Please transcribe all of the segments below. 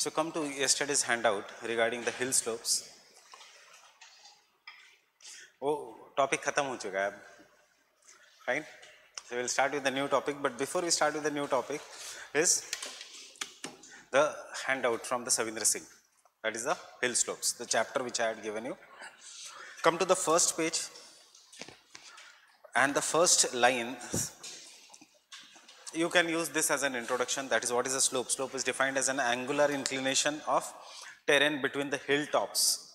So come to yesterday's handout regarding the hill slopes. वो topic खत्म हो चुका है, fine. So we'll start with the new topic, but before we start with the new topic is the handout from the Savindra Singh. That is the hill slopes, the chapter which I had given you. Come to the first page, and the first line, you can use this as an introduction. That is, what is a slope? Slope is defined as an angular inclination of terrain between the hilltops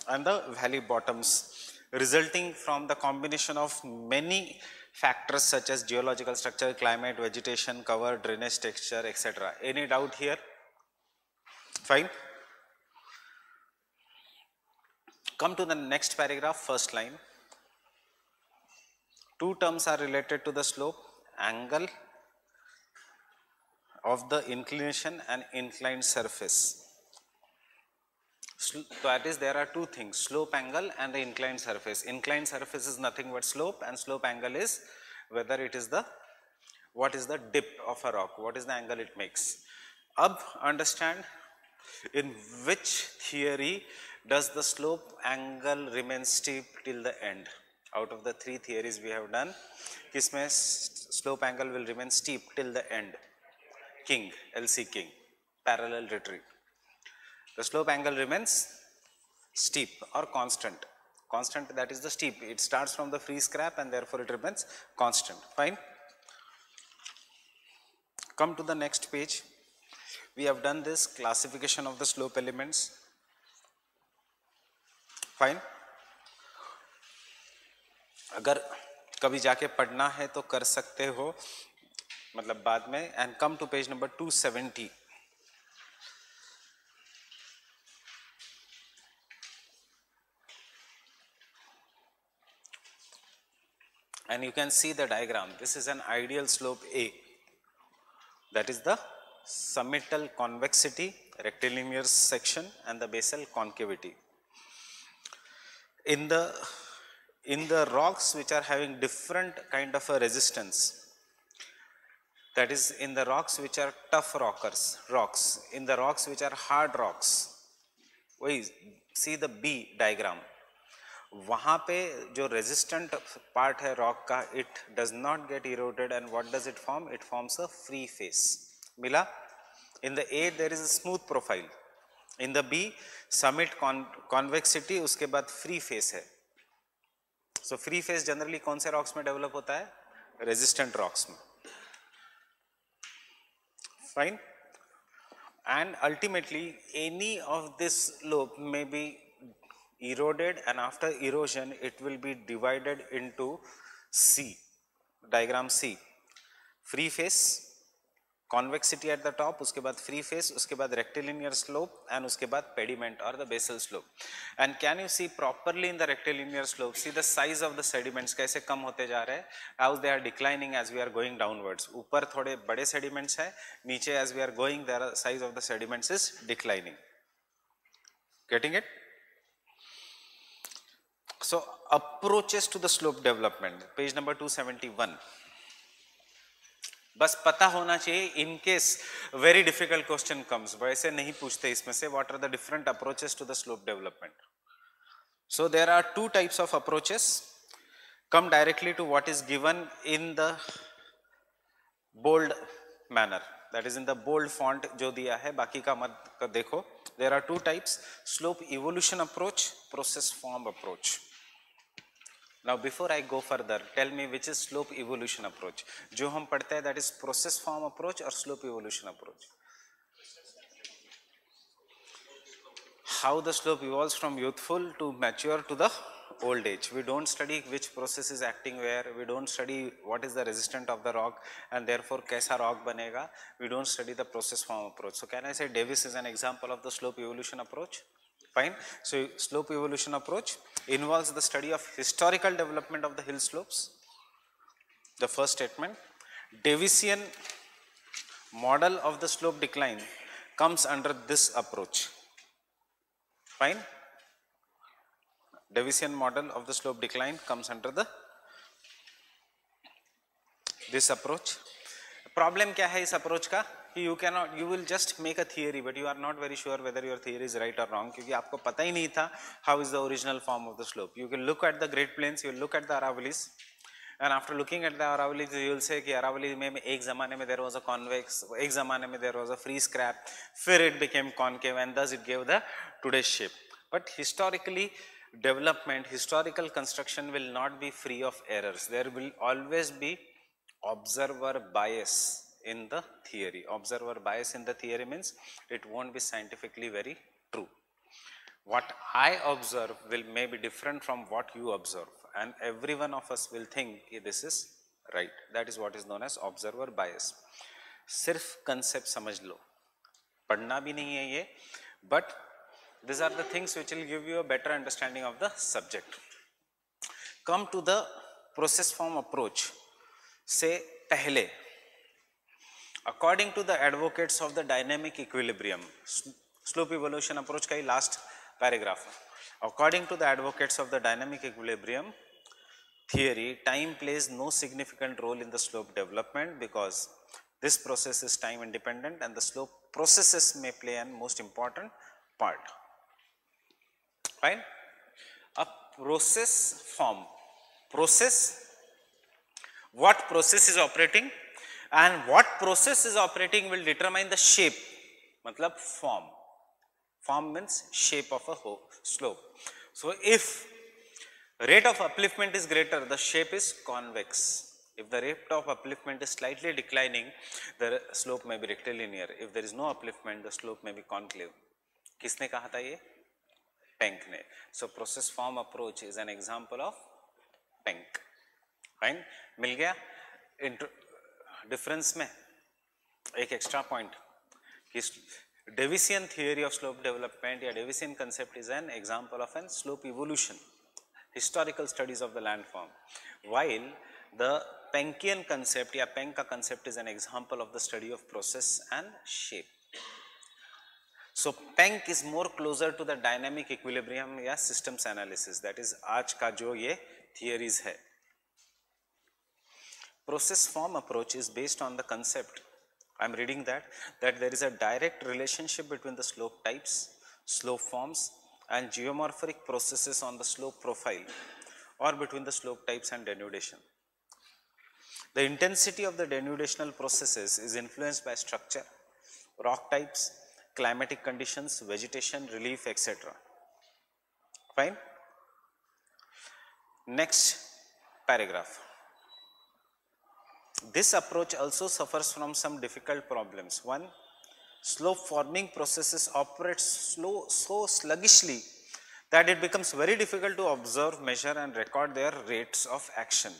and the valley bottoms, resulting from the combination of many factors such as geological structure, climate, vegetation, cover, drainage, texture, etc. Any doubt here? Fine. Come to the next paragraph, first line. Two terms are related to the slope: angle of the inclination and inclined surface. So that is, there are two things: slope angle and the inclined surface. Inclined surface is nothing but slope, and slope angle is whether it is the, what is the dip of a rock, what is the angle it makes. Ab understand, in which theory does the slope angle remain steep till the end? Out of the three theories we have done, kisme slope angle will remain steep till the end? King, LC King, parallel retreat. The slope angle remains steep or constant. Constant, that is the steep. It starts from the free scrap and therefore it remains constant. Fine. Come to the next page. We have done this classification of the slope elements. Fine. अगर कभी जाके पढ़ना है तो कर सकते हो, मतलब बाद में. And come to page number 270. And you can see the diagram. This is an ideal slope A. That is the summital convexity, rectilinear section, and the basal concavity. In the rocks which are having different kind of a resistance, that is, in the rocks which are tough rocks, in the rocks which are hard rocks, we see the B diagram. वहाँ पे जो resistant part है rock का, it does not get eroded, and what does it form? It forms a free face. मिला? In the A there is a smooth profile. In the B summit convexity, उसके बाद free face है. So free face generally कौन से rocks में develop होता है? Resistant rocks में. Fine. And ultimately any of this slope may be eroded, and after erosion it will be divided into C, diagram C. Free face, convexity at the top, उसके बाद free face, उसके बाद rectilinear slope, and उसके बाद pediment or the basal slope. And can you see properly in the rectilinear slope, see the size of the sediments कैसे कम होते जा रहे हैं, how they are declining as we are going downwards. ऊपर थोड़े बड़े sediments है, नीचे as we are going, the size of the sediments is declining. Getting it? So approaches to the slope development, page number 271. बस पता होना चाहिए in case very difficult question comes. वैसे नहीं पूछते इसमें से, what are the different approaches to the slope development. So there are two types of approaches. Come directly to what is given in the bold manner, that is in the bold font जो दिया है, बाकी का मत देखो. There are two types: slope evolution approach, process form approach. Now before I go further, tell me which is slope evolution approach. जो हम पढ़ते हैं, that is process form approach or slope evolution approach. How the slope evolves from youthful to mature to the old age. We don't study which process is acting where, we don't study what is the resistance of the rock and therefore कैसा rock बनेगा. We don't study the process form approach. So can I say Davis is an example of the slope evolution approach? Fine. So slope evolution approach involves the study of historical development of the hill slopes. The first statement. Davisian model of the slope decline comes under this approach. Fine. Davisian model of the slope decline comes under this approach. Problem क्या है इस approach का कि you will just make a theory but you are not very sure whether your theory is right or wrong, क्योंकि आपको पता ही नहीं था how is the original form of the slope. You can look at the Great Plains, you will look at the Aravallis, and after looking at the Aravallis you will say कि Aravalli में एक ज़माने में there was a convex, एक ज़माने में there was a free scrap, फिर it became concave and thus it gave the today's shape. But historically development, historical construction will not be free of errors. There will always be observer bias in the theory. Observer bias in the theory means it won't be scientifically very true. What I observe will may be different from what you observe, and every one of us will think this is right. That is what is known as observer bias. सिर्फ concept समझ लो, पढ़ना भी नहीं है ये, but these are the things which will give you a better understanding of the subject. Come to the process form approach से पहले, according to the advocates of the dynamic equilibrium, slope evolution approach का ही last paragraph, according to the advocates of the dynamic equilibrium theory, time plays no significant role in the slope development because this process is time independent and the slope processes may play an most important part. Fine. A process form, process, what process is operating and what process is operating will determine the shape, matlab form. Form means shape of a slope. So if rate of upliftment is greater, the shape is convex. If the rate of upliftment is slightly declining, the slope may be rectilinear. If there is no upliftment, the slope may be concave. किसने कहा था ये? Penck ने. So process form approach is an example of Penck. Fine? मिल गया? Difference में एक extra point कि Davisian theory of slope development या Davisian concept is an example of an slope evolution, historical studies of the landform, while the Penckian concept या Penck का concept is an example of the study of process and shape. So Penck is more closer to the dynamic equilibrium या systems analysis, that is आज का जो ये theories है. Process form approach is based on the concept, I am reading that there is a direct relationship between the slope types, slope forms and geomorphic processes on the slope profile or between the slope types and denudation. The intensity of the denudational processes is influenced by structure, rock types, climatic conditions, vegetation, relief, etc. Fine. Next paragraph. This approach also suffers from some difficult problems. One, slope forming processes operate so sluggishly that it becomes very difficult to observe, measure and record their rates of action.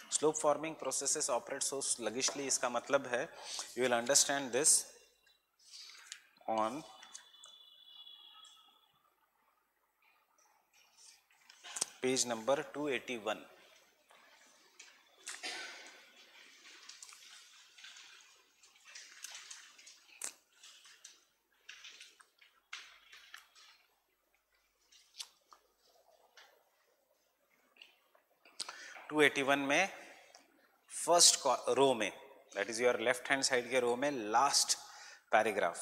Slope forming processes operate so sluggishly, इसका मतलब है, you will understand this on page number 281. में first row में, that is your left hand side के रो में last paragraph,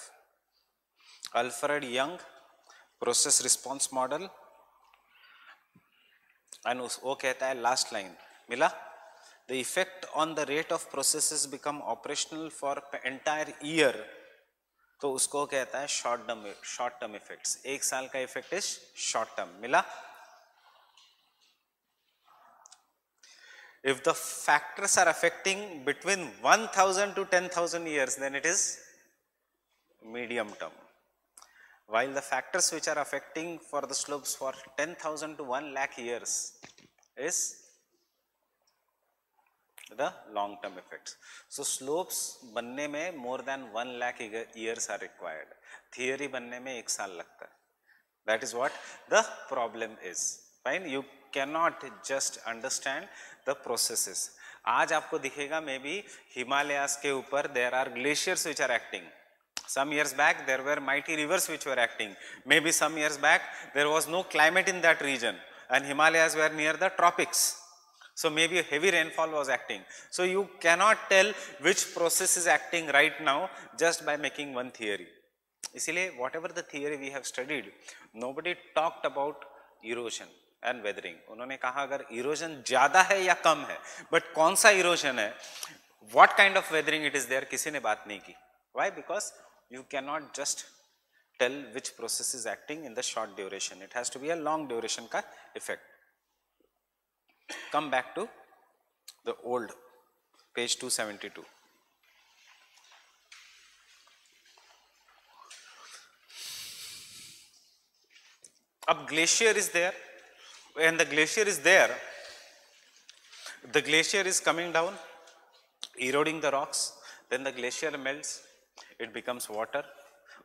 Alfred young process response model, and वो कहता है लास्ट लाइन मिला, the effect on the rate of processes become operational for entire year, तो उसको कहता है शॉर्ट टर्म इफेक्ट्स. एक साल का इफेक्ट इज शॉर्ट टर्म. मिला? If the factors are affecting between 1000 to 10,000 years, then it is medium term. While the factors which are affecting for the slopes for 10,000 to 1 lakh years is the long term effects. So slopes बनने में more than 1 lakh years are required. Theory बनने में 1 साल लगता है. That is what the problem is. Fine, you cannot just understand the processes. आज आपको दिखेगा मे बी हिमालयास के ऊपर there are glaciers which are acting. Some years back there were mighty rivers which were acting. Maybe some years back there was no climate in that region and Himalayas were near the tropics. So maybe a heavy rainfall was acting. So you cannot tell which process is acting right now just by making one theory. इसीलिए whatever the theory we have studied, nobody talked about erosion and weathering. उन्होंने कहा अगर erosion ज़्यादा है या कम है, but कौन सा erosion है, what kind of weathering it is there, किसी ने बात नहीं की. Why? Because you cannot just tell which process is acting in the short duration. It has to be a long duration का effect. Come back to the old page 272. Up glacier is there. When the glacier is there, the glacier is coming down, eroding the rocks. Then the glacier melts, it becomes water.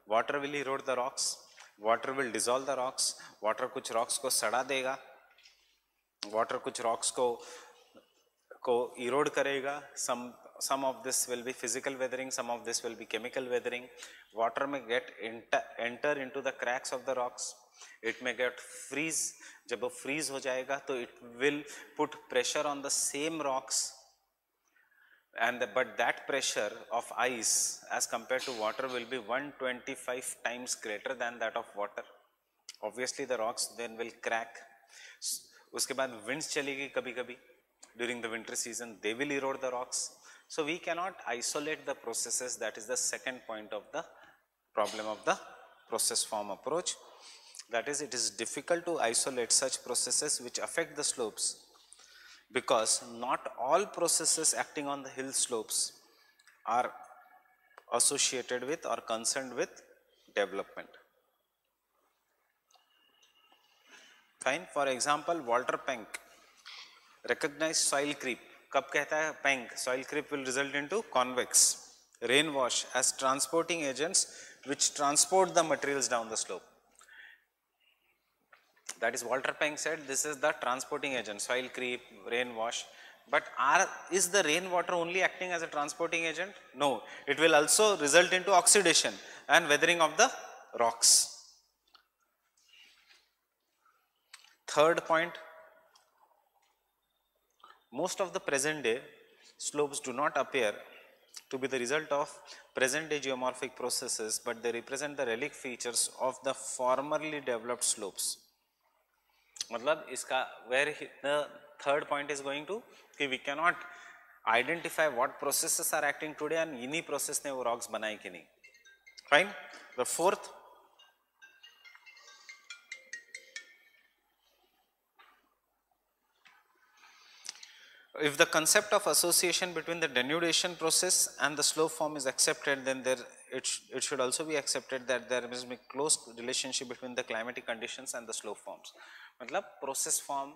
Water will erode the rocks. Water will dissolve the rocks. Water कुछ rocks को सड़ा देगा. Water कुछ rocks को erode करेगा. Some of this will be physical weathering, some of this will be chemical weathering. Water may get enter into the cracks of the rocks. It may get freeze. जब वो freeze हो जाएगा तो it will put pressure on the same rocks. But that pressure of ice as compared to water will be 125 times greater than that of water. Obviously the rocks then will crack. उसके बाद winds चलेगी कभी-कभी. During the winter season they will erode the rocks. So we cannot isolate the processes. That is the second point of the problem of the process form approach. That is, it is difficult to isolate such processes which affect the slopes, because not all processes acting on the hill slopes are associated with or concerned with development. Fine. For example, Walter Penck recognized soil creep. कब कहता है Penck? Soil creep will result into convex rain wash as transporting agents which transport the materials down the slope. That is, Walter Penck said this is the transporting agent, soil creep, rain wash. But is the rainwater only acting as a transporting agent? No, it will also result into oxidation and weathering of the rocks. Third point, most of the present day slopes do not appear to be the result of present day geomorphic processes, but they represent the relic features of the formerly developed slopes. मतलब इसका where the third point is going to कि we cannot identify what processes are acting today and इन्हीं process ने वो rocks बनाए कि नहीं. Fine. The fourth, if the concept of association between the denudation process and the slope form is accepted, then it should also be accepted that there must be close relationship between the climatic conditions and the slope forms. मतलब process form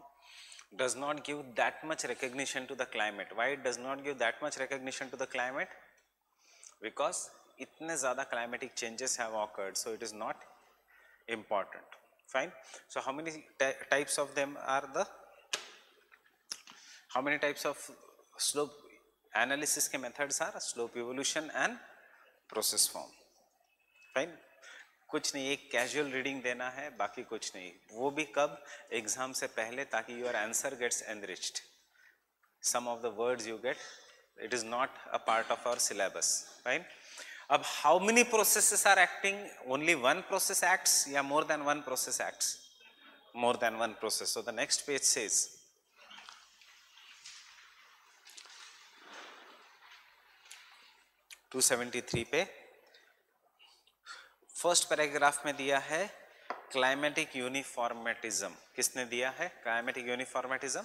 does not give that much recognition to the climate. Why it does not give that much recognition to the climate? Because इतने ज़्यादा climatic changes have occurred, so it is not important. Fine. So how many types of them are the? How many types of slope analysis के methods are? Slope evolution and process form. Fine. कुछ नहीं, एक casual reading देना है, बाकी कुछ नहीं. वो भी कब? एग्जाम से पहले, ताकि your answer gets enriched. Some of the words you get, it is not a part of our syllabus. Fine. अब how many processes are acting? Only one process acts या more than one process acts? More than one process. So the next page says, to 273 पे first paragraph में दिया है climatic यूनिफॉर्मेटिज्म. किसने दिया है climatic uniformitarianism?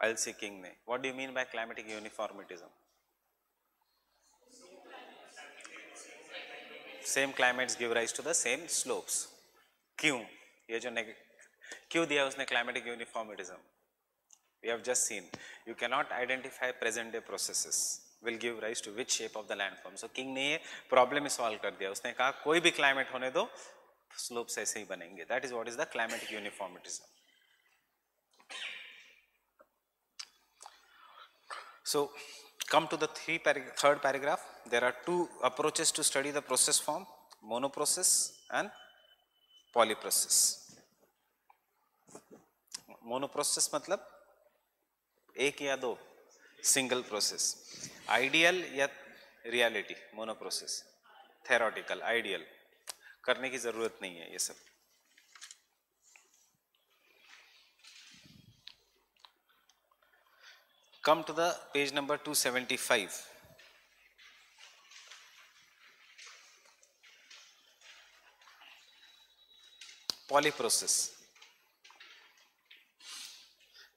L C King ने. What do you mean by climatic uniformitarianism? Same climates give rise to the same slopes. क्यों? ये जो क्यों दिया उसने climatic uniformitarianism? We have just seen you can not identify present day processes will give rise to which shape of the landform. So King ने ये problem solve कर दिया. उसने कहा कोई भी climate होने दो, slopes ऐसे ही बनेंगे. That is what is the climatic uniformitism. So come to the third paragraph. There are two approaches to study the process form: monoprocess and polyprocess. Monoprocess मतलब एक या दो, सिंगल प्रोसेस, आइडियल या reality, mono process, theoretical, ideal, करने की जरूरत नहीं है ये सब। Come to the page number 275. Polyprocess.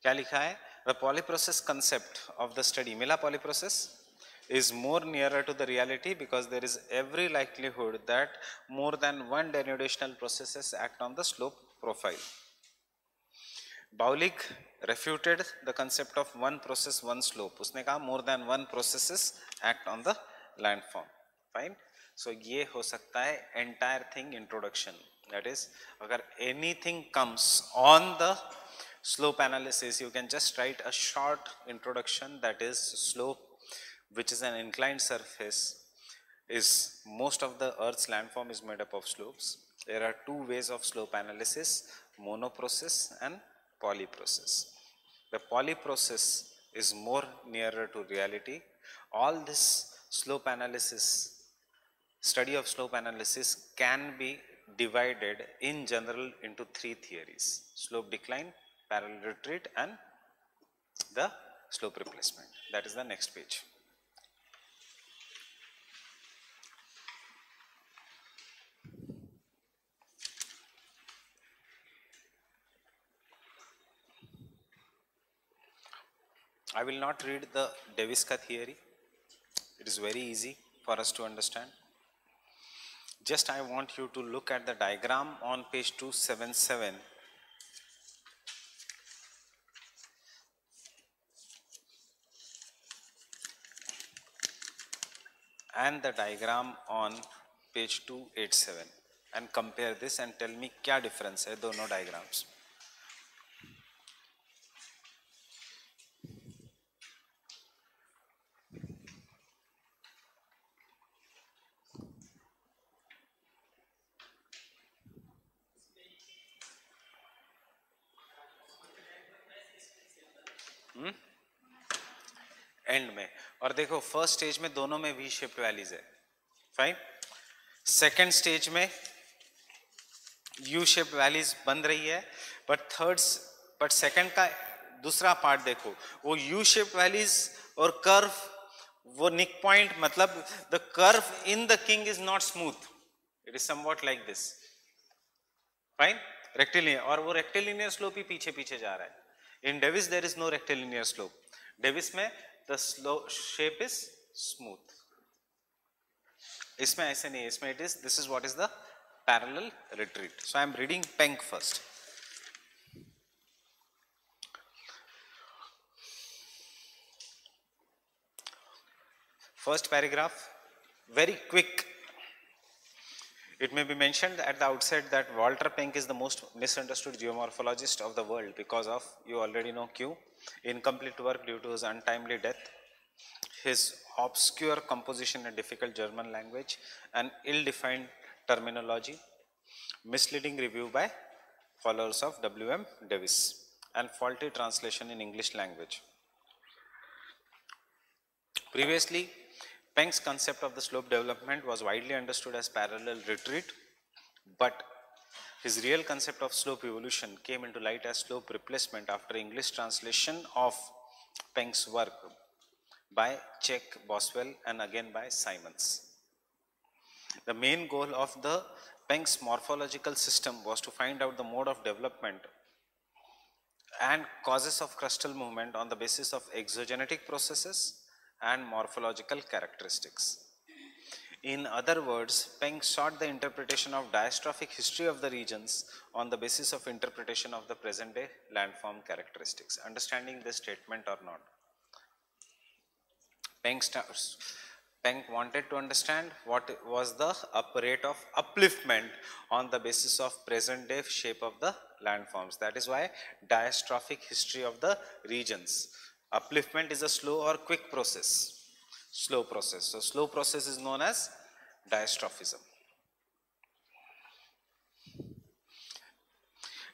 क्या लिखा है? The polyprocess concept of the study, मिला polyprocess, is more nearer to the reality because there is every likelihood that more than one denudation processes act on the slope profile. Baulig refuted the concept of one process, one slope. उसने कहा more than one processes act on the landform. Fine. So ये हो सकता है entire thing introduction. That is, अगर anything comes on the slope analysis, you can just write a short introduction, that is slope, which is an inclined surface, is most of the Earth's landform is made up of slopes. There are two ways of slope analysis, monoprocess and polyprocess. The polyprocess is more nearer to reality. All this slope analysis, study of slope analysis can be divided in general into three theories: slope decline, parallel retreat and the slope replacement. That is the next page. I will not read the Davis-Ka theory. It is very easy for us to understand. Just I want you to look at the diagram on page 277. And the diagram on page 287 and compare this and tell me क्या difference है दोनों diagrams. And में, और देखो first stage में दोनों में V shaped valleys है, फाइन. सेकेंड स्टेज में यू शेप्ड वैलीज बन रही है, बट सेकेंड का दूसरा पार्ट देखो, वो यू शेप्ड वैलीज और कर्व, वो निक पॉइंट, मतलब the curve in the king is not smooth, it is somewhat like this, fine, rectilinear, और वो रेक्टिलिनियर स्लोप ही पीछे पीछे जा रहा है. In Davis there is no rectilinear slope. Davis में द शेप इज स्मूथ, इसमें ऐसे नहीं है, इसमें it is, this is what is the parallel retreat. So I am reading Penck first. First paragraph, very quick. It may be mentioned at the outset that Walter Penck is the most misunderstood geomorphologist of the world because of, you already know Q, incomplete work due to his untimely death, his obscure composition in difficult German language, and ill-defined terminology, misleading review by followers of W.M. Davis, and faulty translation in English language. Previously, Penck's concept of the slope development was widely understood as parallel retreat, but his real concept of slope evolution came into light as slope replacement after English translation of Penck's work by Check, Boswell, and again by Simons. The main goal of the Penck's morphological system was to find out the mode of development and causes of crustal movement on the basis of exogenetic processes and morphological characteristics. In other words, Penck sought the interpretation of diastrophic history of the regions on the basis of interpretation of the present day landform characteristics. Understanding this statement or not? Penck wanted to understand what was the rate of upliftment on the basis of present day shape of the landforms. That is why diastrophic history of the regions. Upliftment is a slow or quick process, slow process. So slow process is known as diastrophism.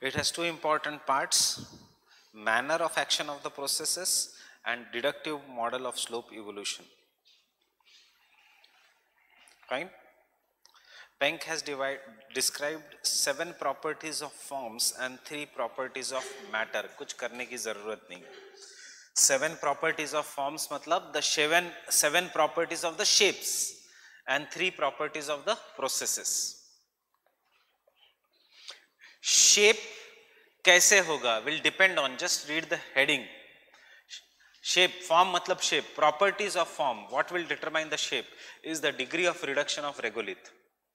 It has two important parts. manner of action of the processes, and deductive model of slope evolution. Fine. Penck has described 7 properties of forms and 3 properties of matter. कुछ करने की जरूरत नहीं. 7 properties of forms मतलब the 7 properties of the shapes and 3 properties of the processes. Shape कैसे होगा will depend on, just read the heading. Shape, form मतलब shape. Properties of form, what will determine the shape is the degree of reduction of regolith.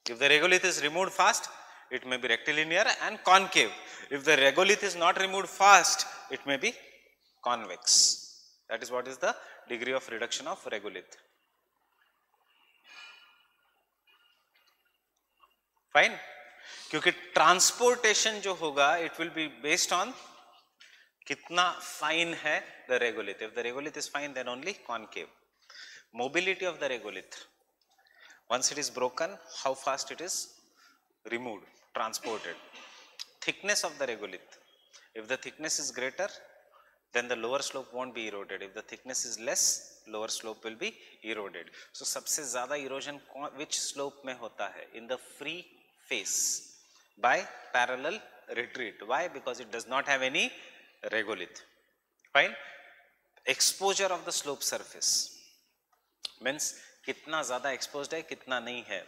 If the regolith is removed fast, it may be rectilinear and concave. If the regolith is not removed fast, it may be convex. That is what is the degree of reduction of regolith. Fine. क्योंकि transportation जो होगा it will be based on कितना fine है the regolith. If the regolith is fine, then only concave. Mobility of the regolith. Once it is broken, how fast it is removed, transported. Thickness of the regolith. If the thickness is greater, then the lower slope won't be eroded. If the thickness is less, lower slope will be eroded. So सबसे ज़्यादा erosion which slope में होता है? In the free face by parallel retreat. Why? Because it does not have any regolith. Fine. Exposure of the slope surface means कितना ज़्यादा exposed है, कितना नहीं है.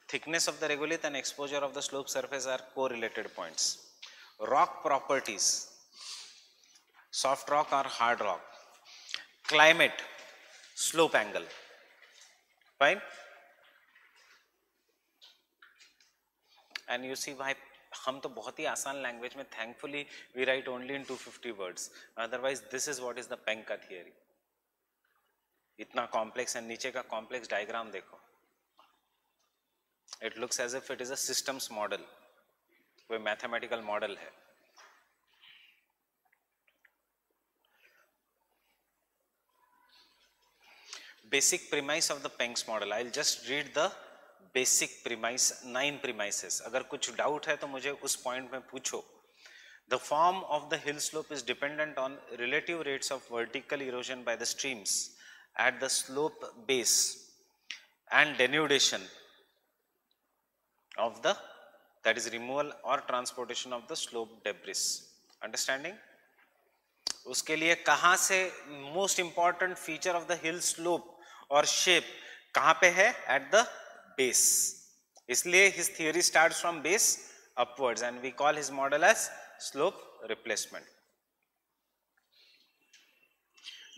Thickness of the regolith and exposure of the slope surface are correlated points. Rock properties. Soft rock or hard rock. Climate. Slope angle. Fine. And you see why हम तो बहुत ही आसान लैंग्वेज में thankfully we write only in 250 words. Otherwise this is what is the Penck का theory. इतना complex है, नीचे का कॉम्प्लेक्स डायग्राम देखो. It looks as if it is a systems model. कोई मैथमेटिकल मॉडल है. Basic premise of the Penck's model. I'll just read the basic premise, 9 premises. अगर कुछ डाउट है तो मुझे उस पॉइंट में पूछो. The form of the hill slope is dependent on relative rates of vertical erosion by the streams at the slope base and denudation of the, that is removal or transportation of the slope debris. Understanding? उसके लिए कहाँ से most important feature of the hill slope or shape कहाँ पे है? At the base. इसलिए his theory starts from base upwards and we call his model as slope replacement.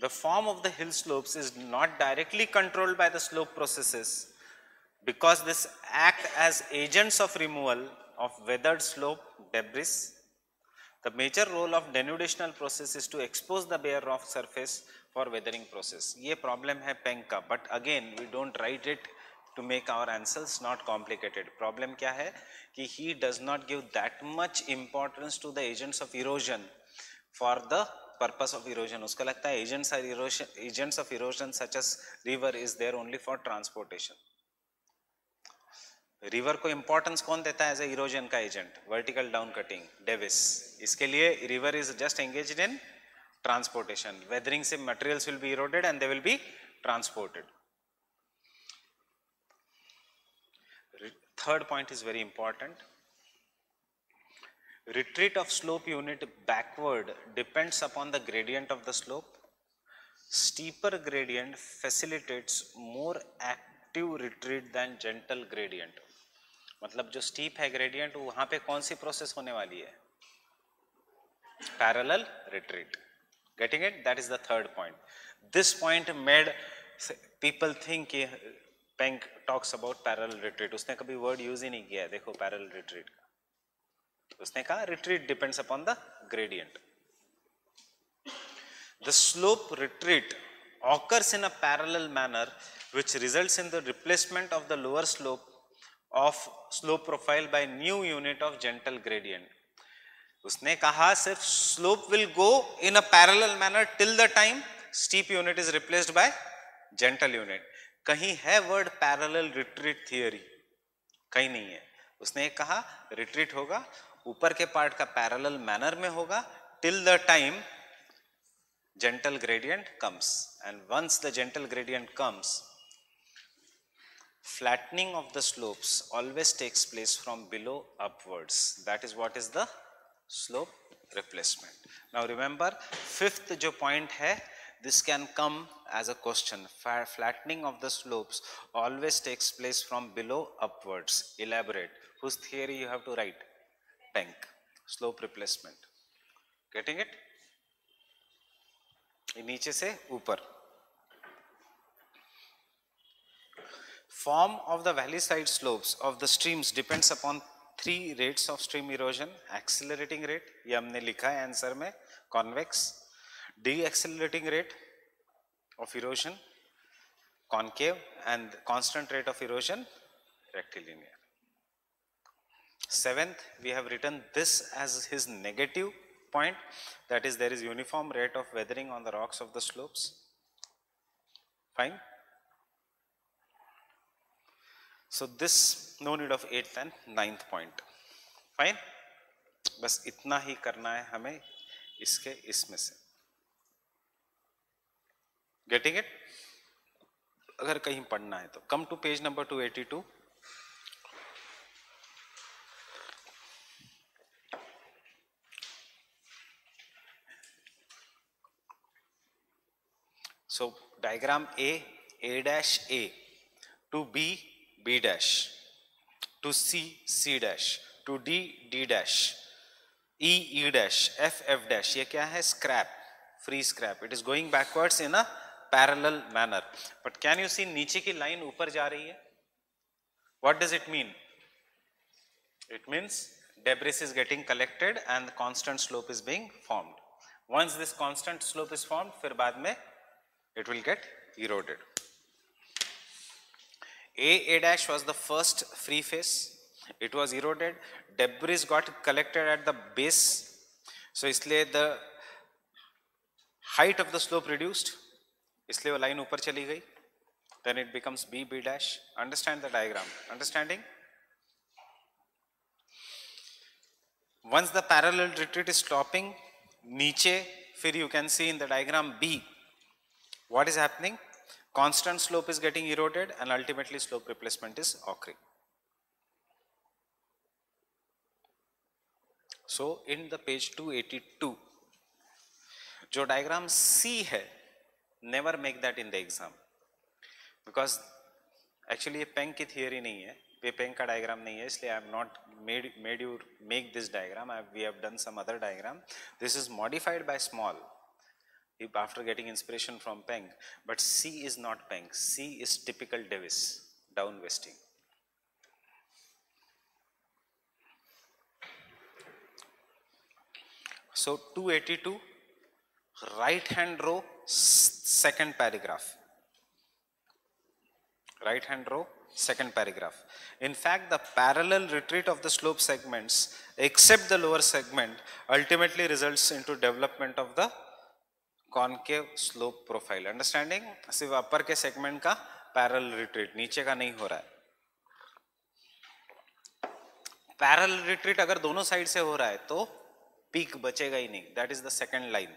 The form of the hill slopes is not directly controlled by the slope processes because this act as agents of removal of weathered slope debris. The major role of denudational process is to expose the bare rock surface for weathering process. ये problem है Penck का, but again we don't write it to make our answers not complicated. Problem क्या है कि he does not give that much importance to the agents of erosion for the purpose of erosion. उसको लगता है agents of erosion such as river is there only for transportation. River को importance कौन देता है एज ए इरोजन का agent? Vertical down cutting, Davis. इसके लिए river is just engaged in transportation. Weathering से materials will be eroded and they will be transported. Third point is very important. Retreat of slope unit backward depends upon the gradient of the slope. Steeper gradient facilitates more active retreat than gentle gradient. मतलब जो steep है gradient वहां पे कौन सी process होने वाली है? Parallel retreat. Getting it? That is the third point. This point made people think कि Penck talks about parallel retreat. उसने कभी word use ही नहीं किया है. देखो parallel retreat का. उसने कहा retreat depends upon the gradient. The slope retreat occurs in a parallel manner which results in the replacement of the lower slope of slope profile by new unit of gentle gradient. उसने कहा सिर्फ slope will go in a parallel manner till the time steep unit is replaced by gentle unit. कहीं है word parallel retreat theory? कहीं नहीं है. उसने कहा retreat होगा ऊपर के पार्ट का पैरेलल मैनर में होगा till the time gentle gradient comes, and once the gentle gradient comes, flattening of the slopes always takes place from below upwards. That is what is the slope replacement. Now remember, fifth jo point hai, this can come as a question. Flattening of the slopes always takes place from below upwards. Elaborate. Whose theory you have to write? Penck. Slope replacement. Getting it? नीचे से ऊपर. Form of the valley side slopes of the streams depends upon three rates of stream erosion. Accelerating rate, ये हमने लिखा है answer में, convex. Deaccelerating rate of erosion, concave, and constant rate of erosion, rectilinear. Seventh, we have written this as his negative point, that is there is uniform rate of weathering on the rocks of the slopes. Fine. So this no need of 8th and 9th point. Fine. बस इतना ही करना है हमें इसके इसमें से. Getting it? अगर कहीं पढ़ना है तो come to page number 282. So diagram A dash A, to B, B dash, to C, C dash, to D, D dash, E, E dash, F, F dash. ये क्या है? Scrap, free scrap. It is going backwards in a parallel manner. But can you see नीचे की line ऊपर जा रही है? What does it mean? It means debris is getting collected and constant slope is being formed. Once this constant slope is formed, फिर बाद में it will get eroded. A dash was the first free face. It was eroded. Debris got collected at the base. So इसलिए the height of the slope reduced. इसलिए वो line ऊपर चली गई. Then it becomes B dash. Understand the diagram? Understanding? Once the parallel retreat is stopping, नीचे फिर you can see in the diagram B. What is happening? Constant slope is getting eroded and ultimately slope replacement is occurring. So in the page 282, जो diagram C है, never make that in the exam, because actually ये Penck की theory नहीं है, ये Penck का diagram नहीं है, इसलिए I have not made you make this diagram. We have done some other diagram. This is modified by Small after getting inspiration from Penck, but C is not Penck. C is typical Davis, downwesting. So 282, right hand row, second paragraph. Right hand row, second paragraph. In fact, the parallel retreat of the slope segments, except the lower segment, ultimately results into development of the concave slope profile. Understanding? सिर्फ upper के segment का parallel retreat, नीचे का नहीं हो रहा है. Parallel retreat अगर दोनों side से हो रहा है तो peak बचेगा ही नहीं. That is the second line.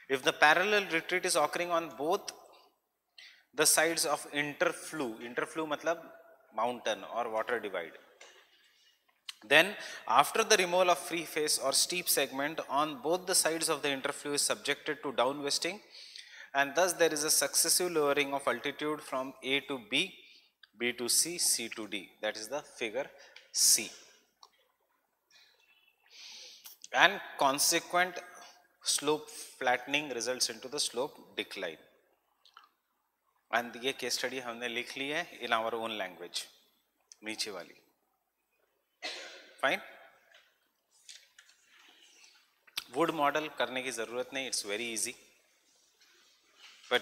If the parallel retreat is occurring on both the sides of interflow मतलब mountain or water divide, then after the removal of free face or steep segment on both the sides of the interflow is subjected to downwesting, and thus there is a successive lowering of altitude from A to B, B to C, C to D. That is the figure C. And consequent slope flattening results into the slope decline. And ये case study हमने लिख ली है in our own language, नीचे वाली. Fine. Wood model करने की जरूरत नहीं, it's very easy. But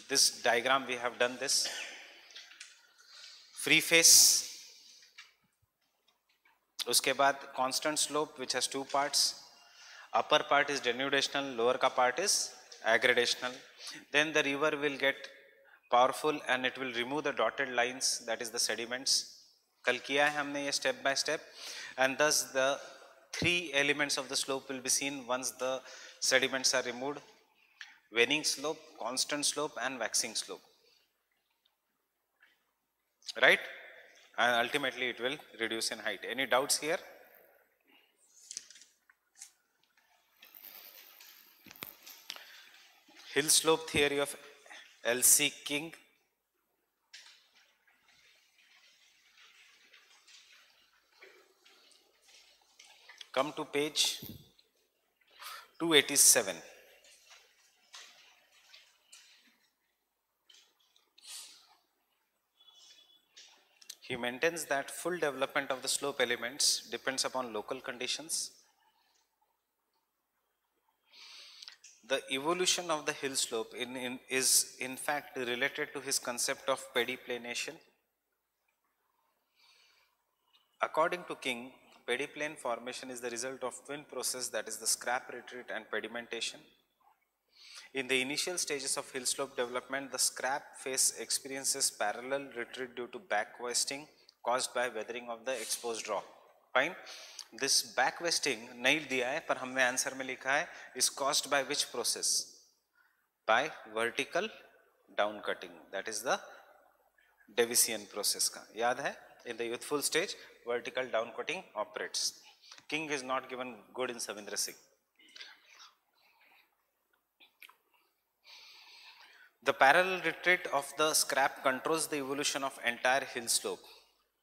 this diagram we have done this. Free face. उसके बाद constant slope which has two parts. Upper part is denudational, lower का part is aggradational. Then the river will get powerful and it will remove the dotted lines, that is the sediments. कल किया है हमने ये step by step, and thus the three elements of the slope will be seen once the sediments are removed: waning slope, constant slope, and waxing slope. Right? And ultimately it will reduce in height. Any doubts here? Hill slope theory of L.C. King. Come to page 287. He maintains that full development of the slope elements depends upon local conditions. The evolution of the hill slope is in fact related to his concept of pediplanation. According to King, pediplane formation is the result of twin process, that is the scrap retreat and pedimentation. In the initial stages of hill slope development, the scrap face experiences parallel retreat due to back-wasting caused by weathering of the exposed rock. Fine. This back-wasting नहीं दिया है, पर हमने answer में लिखा है is caused by which process? By vertical down cutting. That is the Davisian process का. याद है? In the youthful stage, vertical down cutting operates. King is not given good in Savindra Singh. The parallel retreat of the scrap controls the evolution of entire hill slope.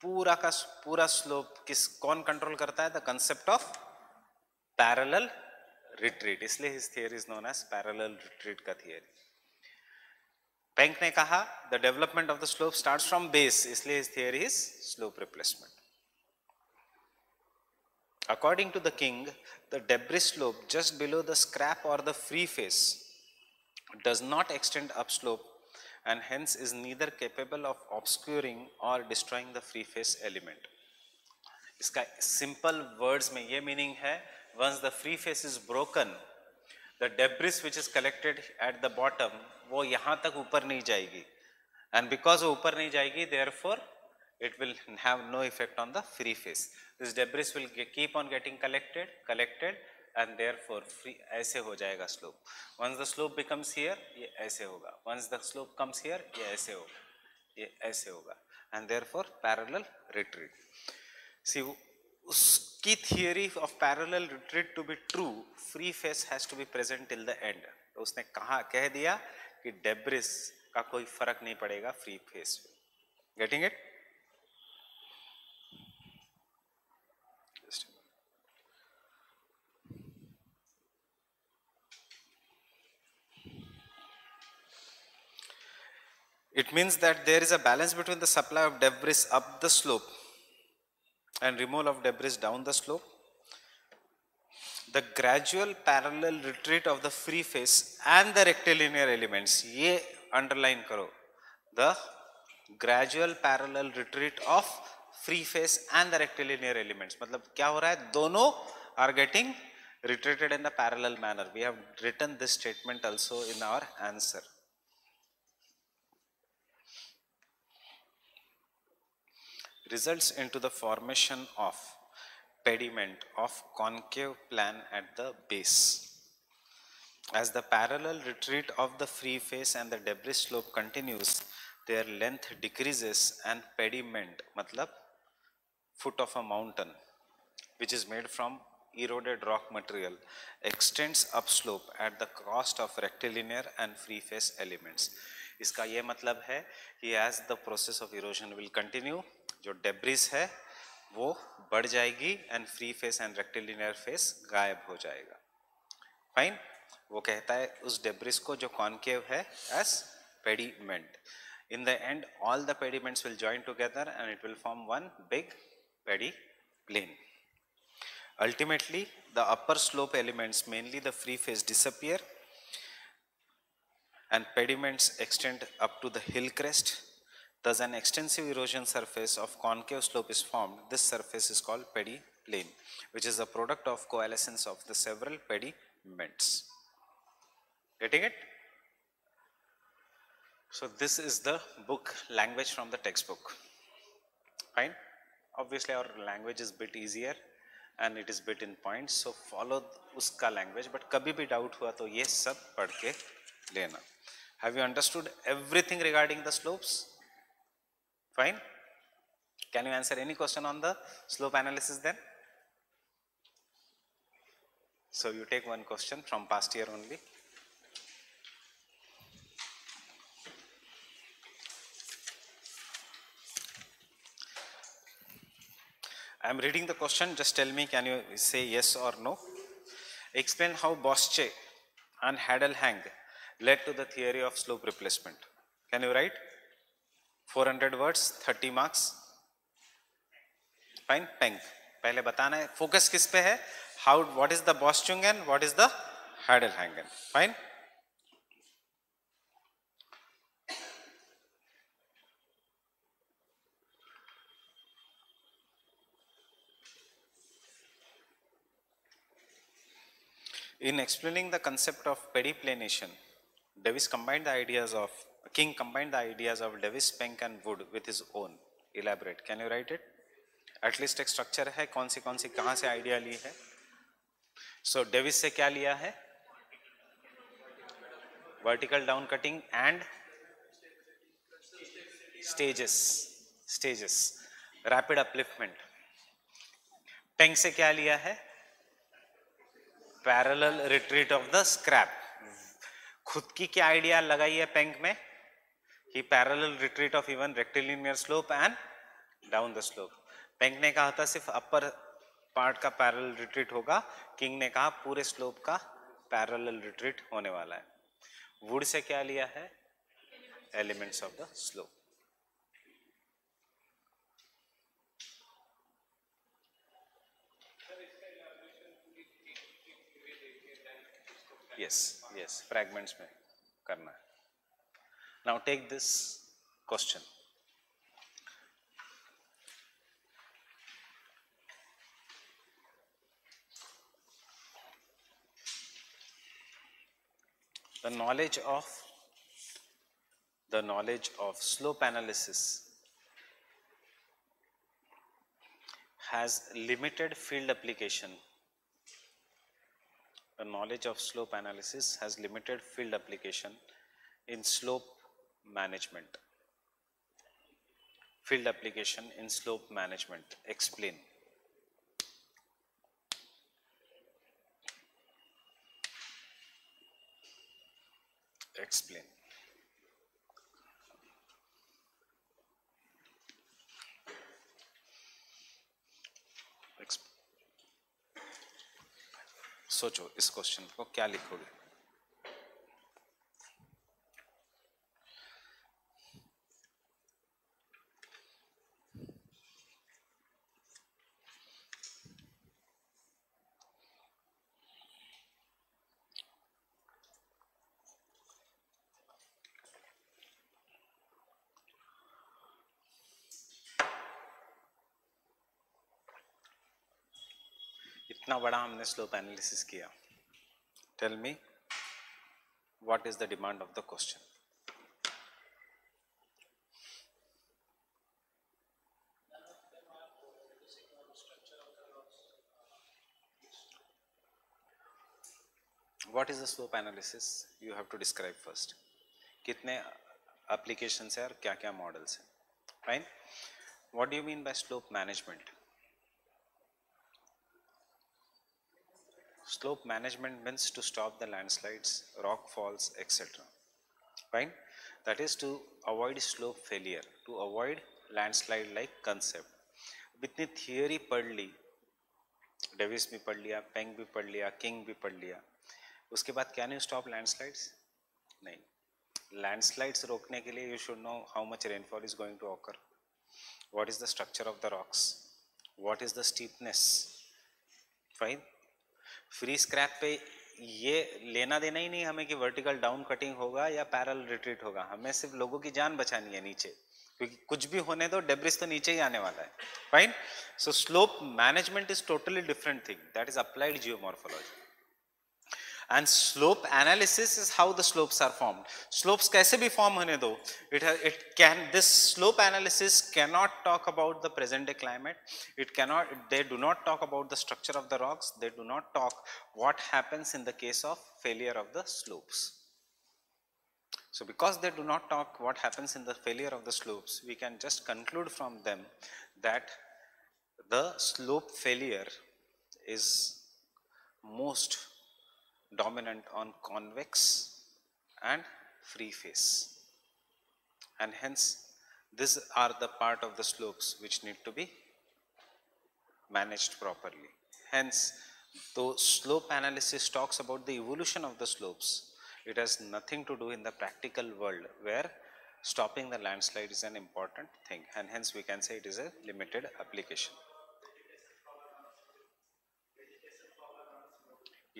पूरा का पूरा slope कौन control करता है? The concept of parallel retreat, इसलिए his theory is known as parallel retreat का theory. Penck ने कहा the development of the slope starts from base, इसलिए his theory is slope replacement. According to the King, the debris slope just below the scrap or the free face does not extend upslope and hence is neither capable of obscuring or destroying the free face element. इसका simple words में ये meaning है, once the free face is broken, the debris which is collected at the bottom वो यहाँ तक ऊपर नहीं जाएगी, and because वो ऊपर नहीं जाएगी, therefore it will have no effect on the free face. This debris will keep on getting collected and therefore free ऐसे हो जाएगा slope. Once the slope becomes here, ये ऐसे होगा. Once the slope comes here, ये ऐसे होगा, ये ऐसे होगा, and therefore parallel retreat. See, उसकी theory of parallel retreat to be true, free face has to be present till the end. तो उसने कह दिया कि debris का कोई फर्क नहीं पड़ेगा free face पे. Getting it? It means that there is a balance between the supply of debris up the slope and removal of debris down the slope. The gradual parallel retreat of the free face and the rectilinear elements, ये underline करो, the gradual parallel retreat of free face and the rectilinear elements. मतलब क्या हो रहा है? दोनों are getting retreated in the parallel manner. We have written this statement also in our answer. Results into the formation of pediment of concave plan at the base. As the parallel retreat of the free face and the debris slope continues, their length decreases and pediment, matlab foot of a mountain, which is made from eroded rock material, extends upslope at the cost of rectilinear and free face elements. इसका ये मतलब है कि as the process of erosion will continue, जो debris है वो बढ़ जाएगी and free face and rectilinear face गायब हो जाएगा. Fine? वो कहता है उस debris को जो concave है as pediment. In the end, all the pediments will join together and it will form one big pediplane. Ultimately, the upper slope elements, mainly the free face, disappear and pediments extend up to the hill crest. Thus, an extensive erosion surface of concave slope is formed. This surface is called pediplane, which is a product of coalescence of the several pediments. Getting it? So, this is the book language from the textbook. Fine? Obviously, our language is a bit easier. and it is bit in points, so follow उसका language, but कभी भी doubt हुआ तो ये सब पढ़ के लेना. Have you understood everything regarding the slopes? Fine. Can you answer any question on the slope analysis then? So you take one question from past year only. I am reading the question, just tell me, can you say yes or no? Explain how Bosche and Hadalhang led to the theory of slope replacement. Can you write? 400 words, 30 marks. Fine, Peng. पहले बताना है, focus किस पे है? How, what is the Boschungen, what is the Hadalhangen? Fine. In explaining the concept of pediplanation, Davis combined the ideas of King combined the ideas of Davis, Penck and Wood with his own. Elaborate. Can you write it? At least एक structure है, कौन सी कहाँ से idea ली है? So Davis से क्या लिया है? Vertical down cutting and stages, rapid upliftment. Penck से क्या लिया है? Parallel retreat of the scrap. खुद की क्या आइडिया लगाई है पेंक में? He parallel retreat of even rectilinear slope and down the slope. Penck ने कहा था सिर्फ अपर पार्ट का पैरेलल रिट्रीट होगा, किंग ने कहा पूरे स्लोप का पैरेलल रिट्रीट होने वाला है. वुड से क्या लिया है? Elements of the slope. yes, fragments में करना है. Now take this question. The knowledge of slope analysis has limited field application. The knowledge of slope analysis has limited field application in slope management. Field application in slope management. Explain. Explain. सोचो इस question को क्या लिखोगे? इतना बड़ा हमने slope analysis किया. Tell me what is the demand of the question. What is the slope analysis? You have to describe first. कितने एप्लीकेशंस है और क्या क्या मॉडल्स है? Fine. What do you mean by slope management? Slope management means to stop the landslides, rock falls, etc. Fine. That is to avoid slope failure, to avoid landslide like concept. इतनी theory पढ़ ली, Davis भी पढ़ लिया, पेंग भी पढ़ लिया, king भी पढ़ लिया, उसके बाद कैन यू स्टॉप लैंडस्लाइड्स? नहीं. लैंडस्लाइड्स रोकने के लिए you should know how much rainfall is going to occur, what is the structure of the rocks, what is the steepness. Fine. Free scrap पे ये लेना देना ही नहीं हमें कि वर्टिकल डाउन कटिंग होगा या पैरेलल रिट्रीट होगा. हमें सिर्फ लोगों की जान बचानी है नीचे, क्योंकि कुछ भी होने दो डेब्रिस तो नीचे ही आने वाला है. Fine. So slope management is totally different thing, that is applied geomorphology. and slope analysis is how the slopes are formed. Slopes kaise bhi form hone do, this slope analysis cannot talk about the present day climate, they do not talk about the structure of the rocks, they do not talk what happens in the case of failure of the slopes. So because they do not talk what happens in the failure of the slopes, we can just conclude from them that the slope failure is most dominant on convex and free face, and hence these are the part of the slopes which need to be managed properly. Hence, though slope analysis talks about the evolution of the slopes, it has nothing to do in the practical world where stopping the landslide is an important thing, and hence we can say it is a limited application.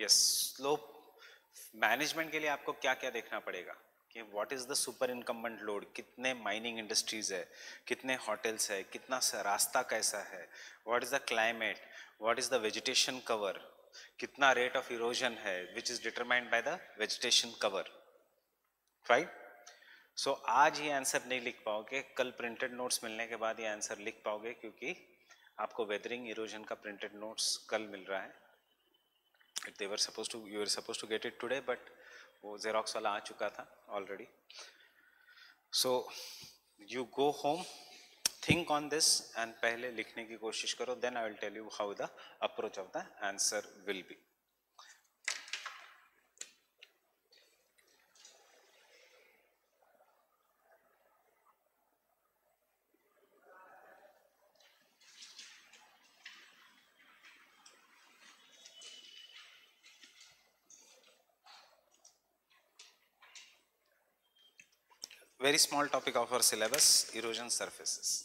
Yes, slope management के लिए आपको क्या क्या देखना पड़ेगा कि what is the super incumbent load, कितने mining industries है, कितने होटल्स है, कितना रास्ता कैसा है, what is the climate, what is the vegetation cover, कितना रेट ऑफ इरोजन है which is determined by the vegetation cover, right. So आज ये आंसर नहीं लिख पाओगे, कल प्रिंटेड नोट्स मिलने के बाद ये आंसर लिख पाओगे, क्योंकि आपको वेदरिंग इरोजन का प्रिंटेड नोट्स कल मिल रहा है. you were supposed to get it today, but वो xerox वाला आ चुका था already. So you go home, think on this and पहले लिखने की कोशिश करो, then I will tell you how the approach of the answer will be. Very small topic of our syllabus, erosion surfaces.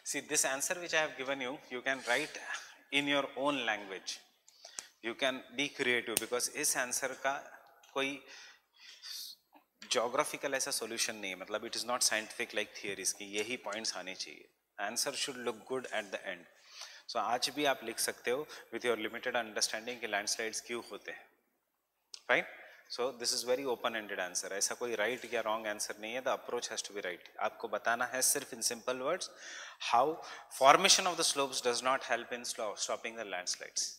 See, this answer which I have given you, you can write in your own language. You can be creative, because इस answer का कोई geographical ऐसा solution नहीं है, मतलब it is not scientific like theories की यही points आने चाहिए. Answer should look good at the end. So आज भी आप लिख सकते हो विथ योर लिमिटेड अंडरस्टैंडिंग कि लैंडस्लाइड्स क्यों होते हैं, right. So this is very open ended answer, ऐसा कोई राइट या रॉन्ग आंसर नहीं है. The approach has to be right. आपको बताना है सिर्फ in simple words how formation of the slopes does not help in stopping the landslides.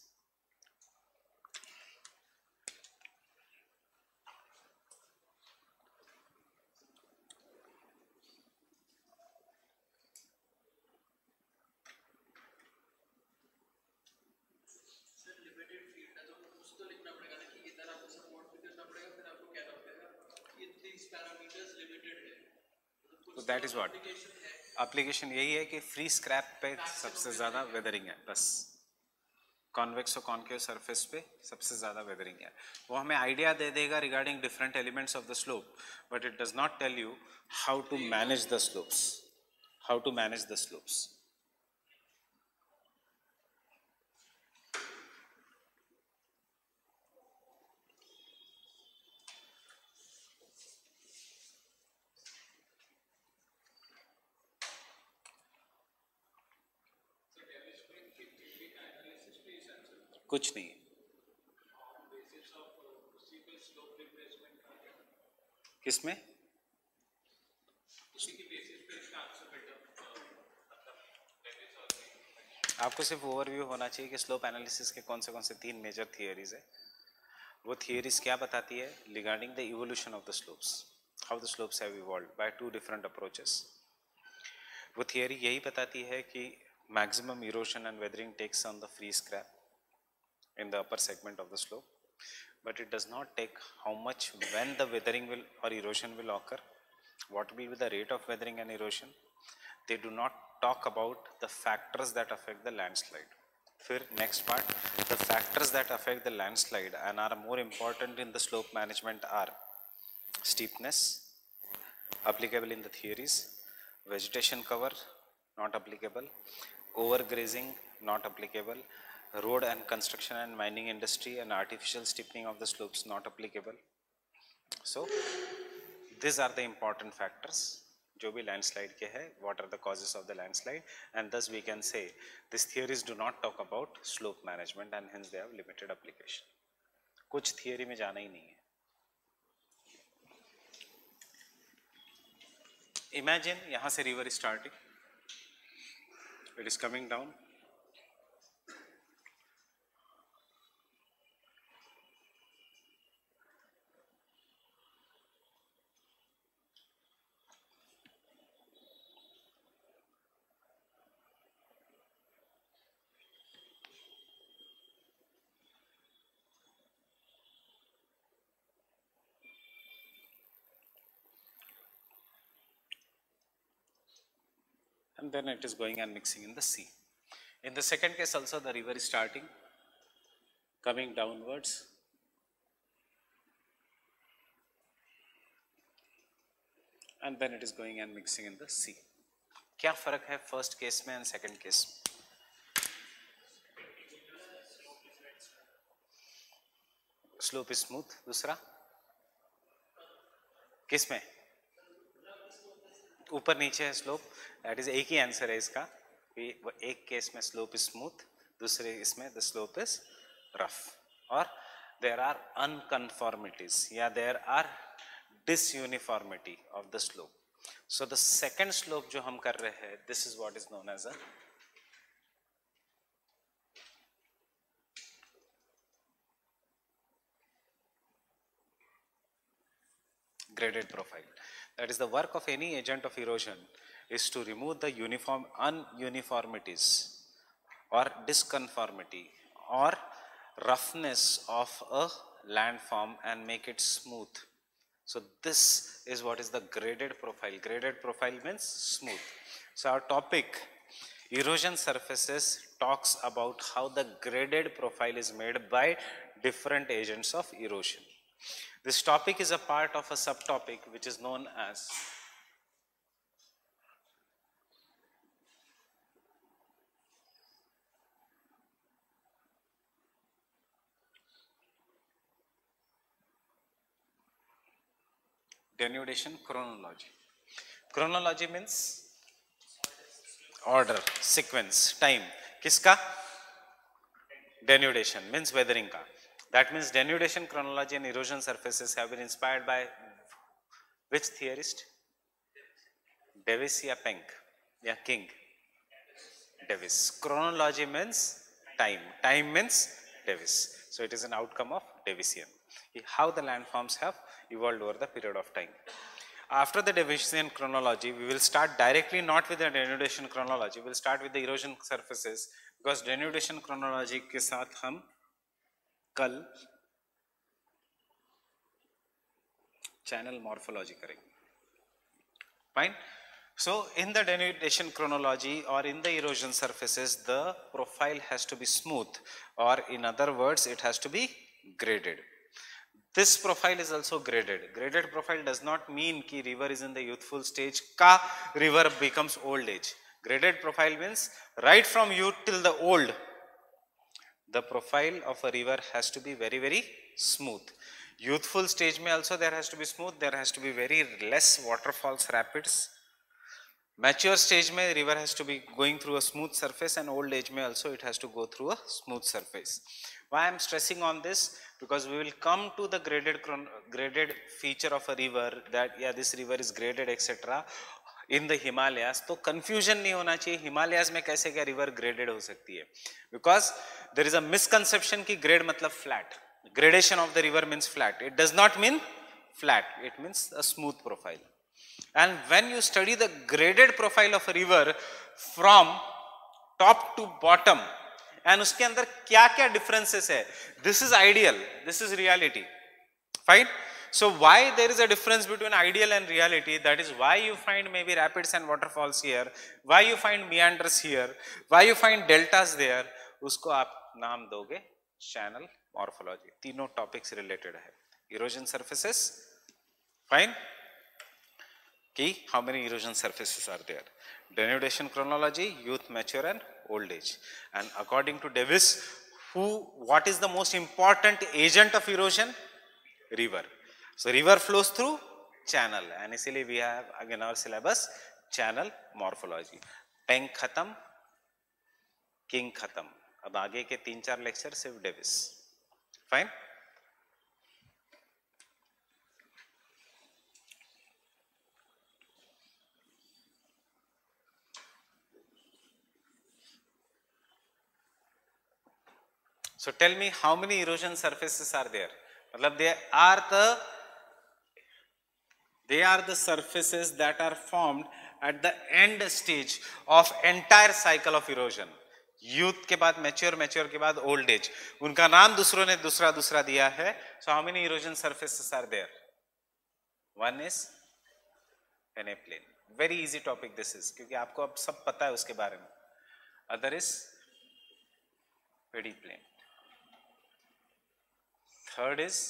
तो दैट इज व्हाट एप्लीकेशन यही है कि फ्री स्क्रैप पे सबसे ज्यादा वेदरिंग है, बस कॉन्वेक्स और कॉन्केव सरफेस पे सबसे ज्यादा वेदरिंग है. वो हमें आइडिया दे देगा regarding different elements of the slope, but it does not tell you how to manage the slopes, how to manage the slopes. कुछ नहीं. किसमें? आपको सिर्फ ओवरव्यू होना चाहिए कि स्लोप एनालिसिस के कौन से 3 मेजर थियरीज है. वो थियरीज क्या बताती है regarding the evolution of the slopes, how the slopes have evolved by 2 different approaches. वो थियरी यही बताती है कि maximum erosion and weathering takes on the free scrap in the upper segment of the slope, but it does not take how much when the weathering will or erosion will occur, what will be the rate of weathering and erosion. They do not talk about the factors that affect the landslide. फिर next part, the factors that affect the landslide and are more important in the slope management are steepness, applicable in the theories, vegetation cover, not applicable, overgrazing, not applicable, road and construction and mining industry and artificial steepening of the slopes not applicable. So these are the important factors जो भी landslide के है, what are the causes of the landslide, and thus we can say these theories do not talk about slope management and hence they have limited application. कुछ theory में जाना ही नहीं है. Imagine यहाँ से river is starting, it is coming down, and then it is going and mixing in the sea. In the second case also the river is starting, coming downwards, and then it is going and mixing in the sea. क्या फर्क है first case में and second case में? Slope smooth, दूसरा किस में? ऊपर नीचे है स्लोप, दैट इज एक ही आंसर है इसका. एक केस में स्लोप स्मूथ, दूसरे इसमें द स्लोप इज रफ, और देयर आर अनकन्फॉर्मिटीज या there are disuniformity of the slope. So the second slope जो हम कर रहे हैं, this is what is known as a graded profile. That is the work of any agent of erosion is to remove the ununiformities or disconformity or roughness of a landform and make it smooth. So this is what is the graded profile. Graded profile means smooth. So our topic erosion surfaces talks about how the graded profile is made by different agents of erosion. This topic is a part of a subtopic which is known as denudation chronology. Chronology means order, sequence, time. किसका? Denudation means weathering का. That means denudation chronology and erosion surfaces have been inspired by which theorist? Davis या Penck या King? Davis. Chronology means time. Time means Davis. So it is an outcome of Davisian. How the landforms have evolved over the period of time. After the Davisian chronology, we will start directly not with the denudation chronology. We will start with the erosion surfaces because denudation chronology के साथ हम कल channel morphology करेंगे. Fine. So in the denudation chronology or in the erosion surfaces, the profile has to be smooth, or in other words, it has to be graded. This profile is also graded. Graded profile does not mean कि river is in the youthful stage का river becomes old age. Graded profile means right from youth till the old, the profile of a river has to be very, very smooth. Youthful stage mein also there has to be smooth, there has to be very less waterfalls, rapids. Mature stage mein river has to be going through a smooth surface, and old age mein also it has to go through a smooth surface. Why I am stressing on this? Because we will come to the graded feature of a river, that yeah, this river is graded etc. in the Himalayas. तो confusion नहीं होना चाहिए Himalayas में कैसे क्या river graded हो सकती है, because there is a misconception कि grade मतलब flat. Gradation of the river means flat. It does not mean flat. It means a smooth profile. And when you study the graded profile of a river from top to bottom, and उसके अंदर क्या क्या differences है, this is ideal, this is reality. Fine. So why there is a difference between ideal and reality? That is why you find maybe rapids and waterfalls here, why you find meanders here, why you find deltas there. उसको आप नाम दोगे channel morphology. तीनों topics related है. Erosion surfaces, fine. कि how many erosion surfaces are there. Denudation chronology, youth, mature and old age. And according to Davis, what is the most important agent of erosion? River. So river flows through channel, and इसीलिए we have again our syllabus channel morphology. Penck खत्म, King खत्म. अब आगे के 3-4 lecture सिर्फ Davis. Fine. So tell me how many erosion surfaces are there? मतलब they are the surfaces that are formed at the end stage of entire cycle of erosion. Youth के बाद mature, mature के बाद old age. उनका नाम दूसरों ने दूसरा दिया है. So how many erosion surfaces are there? One is peneplain. Very easy topic this is, क्योंकि आपको अब सब पता है उसके बारे में. Other is pediplain. Third is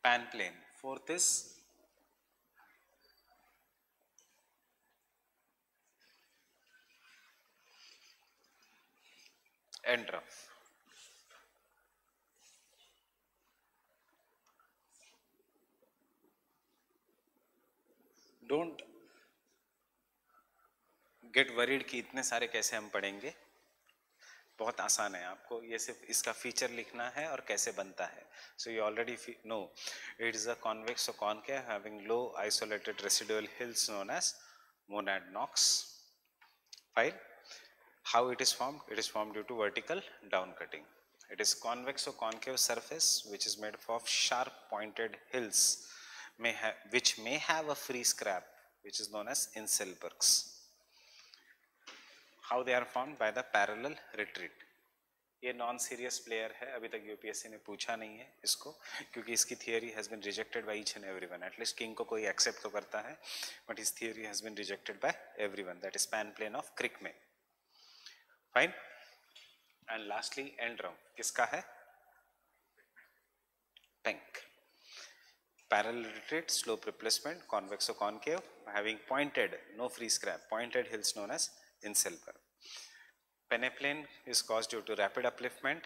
panplane. Fourth is end rough. Don't get worried कि इतने सारे कैसे हम पढ़ेंगे. बहुत आसान है. आपको ये सिर्फ इसका फीचर लिखना है और कैसे बनता है. So you already know it is a convex और concave having low isolated residual hills known as monadnocks. Fine. How it is formed? It is formed due to vertical down cutting. It is convex or concave surface which is made up of sharp pointed hills which may have a free scrap which is known as Inselbergs. How they are formed? By the parallel retreat. ये non serious player है, अभी तक UPSC ने पूछा नहीं है इसको, क्योंकि इसकी theory has been rejected by each and everyone. At least King को कोई एक्सेप्ट तो करता है, but his theory has been rejected by everyone. That is panplain of Crickmay. Fine. And lastly Endrumpf किसका है? Penck. Parallel retreat, slope replacement, convex or concave, having pointed, no free scrap, pointed hills known as Inselberg. Peneplain is caused due to rapid upliftment,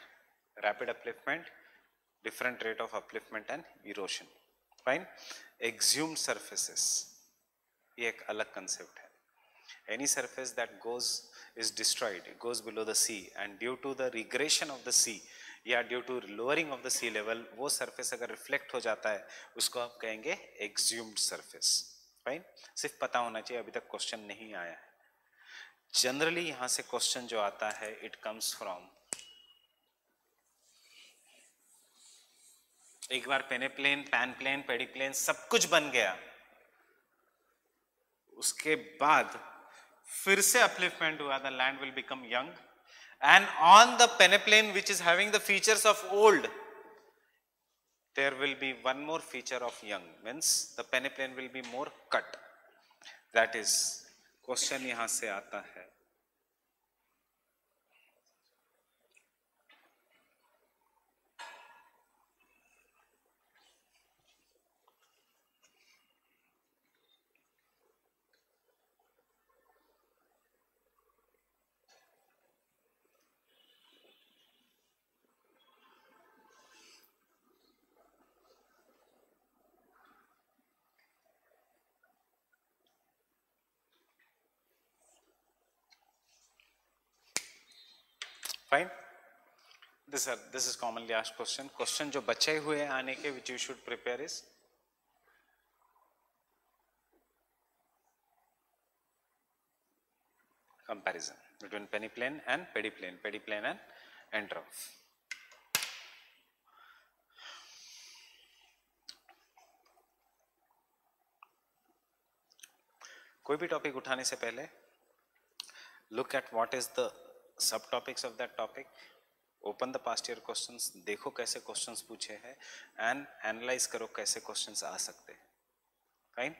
different rate of upliftment and erosion. Fine. Exhumed surfaces, ये एक अलग concept है. Any surface that is destroyed, it goes below the sea, and due to the regression of the sea या due to lowering of the sea level, वो surface अगर reflect हो जाता है, उसको आप कहेंगे exhumed surface. Fine. सिर्फ पता होना चाहिए, अभी तक क्वेश्चन नहीं आया है. जनरली यहां से क्वेश्चन जो आता है, इट कम्स फ्रॉम, एक बार पेनेप्लेन, पैनप्लेन, पेडिप्लेन सब कुछ बन गया, उसके बाद फिर से अपलिफ्टमेंट हुआ, the land will become young, and on the peneplain which is having the features of old, there will be one more feature of young, means the peneplain will be more cut. That is question यहां से आता है. Fine. This is commonly asked question. Question जो बचे हुए आने के which you should prepare is comparison between peneplane and pediplane and end rough. कोई भी टॉपिक उठाने से पहले look at what is the subtopics of that topic. Open the past year questions, देखो कैसे क्वेश्चंस पूछे हैं, एंड एनालाइज करो कैसे क्वेश्चंस आ सकते हैं. Fine.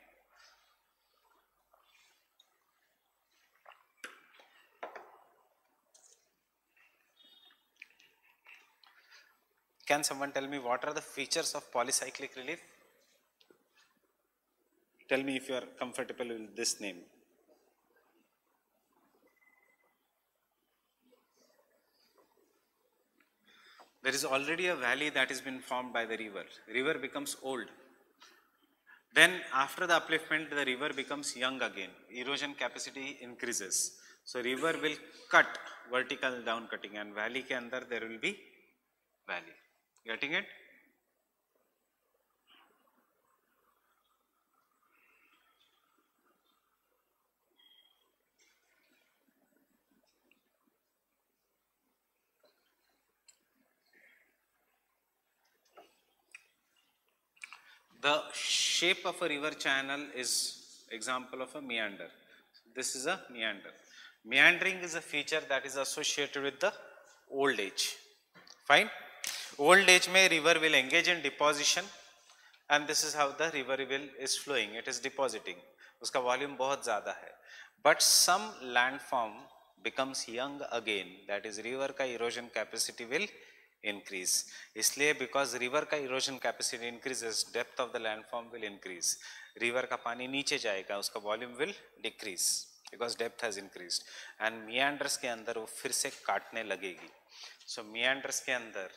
Can someone tell me what are the features of polycyclic relief? Tell me if you are comfortable with this name. There is already a valley that has been formed by the river. River becomes old. Then after the upliftment, the river becomes young again. Erosion capacity increases. So river will cut vertical down cutting, and valley ke andar there will be valley. Getting it? The shape of a river channel is example of a meander. This is a meander. Meandering is a feature that is associated with the old age. Fine. Old age में river will engage in deposition, and this is how the river will is flowing. It is depositing. उसका volume बहुत ज़्यादा है. But some landform becomes young again. That is river का erosion capacity will increase. इसलिए because river का erosion capacity increases, depth of the landform will increase. River का पानी नीचे जाएगा, उसका volume will decrease because depth has increased. And meanders के अंदर वो फिर से काटने लगेगी. So meanders के अंदर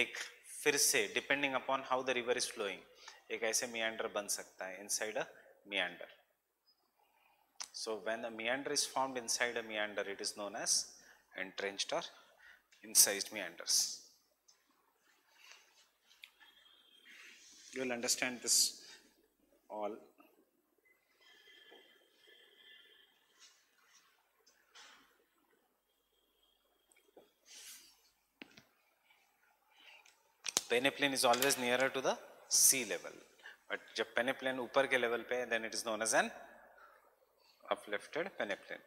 एक फिर से depending upon how the river is flowing, एक ऐसे meander बन सकता है inside a meander. So when a meander is formed inside a meander, it is known as entrenched or incised meanders. You will understand this all. Peneplain is always nearer to the sea level, but जब peneplain ऊपर के level पे, then it is known as an uplifted peneplain.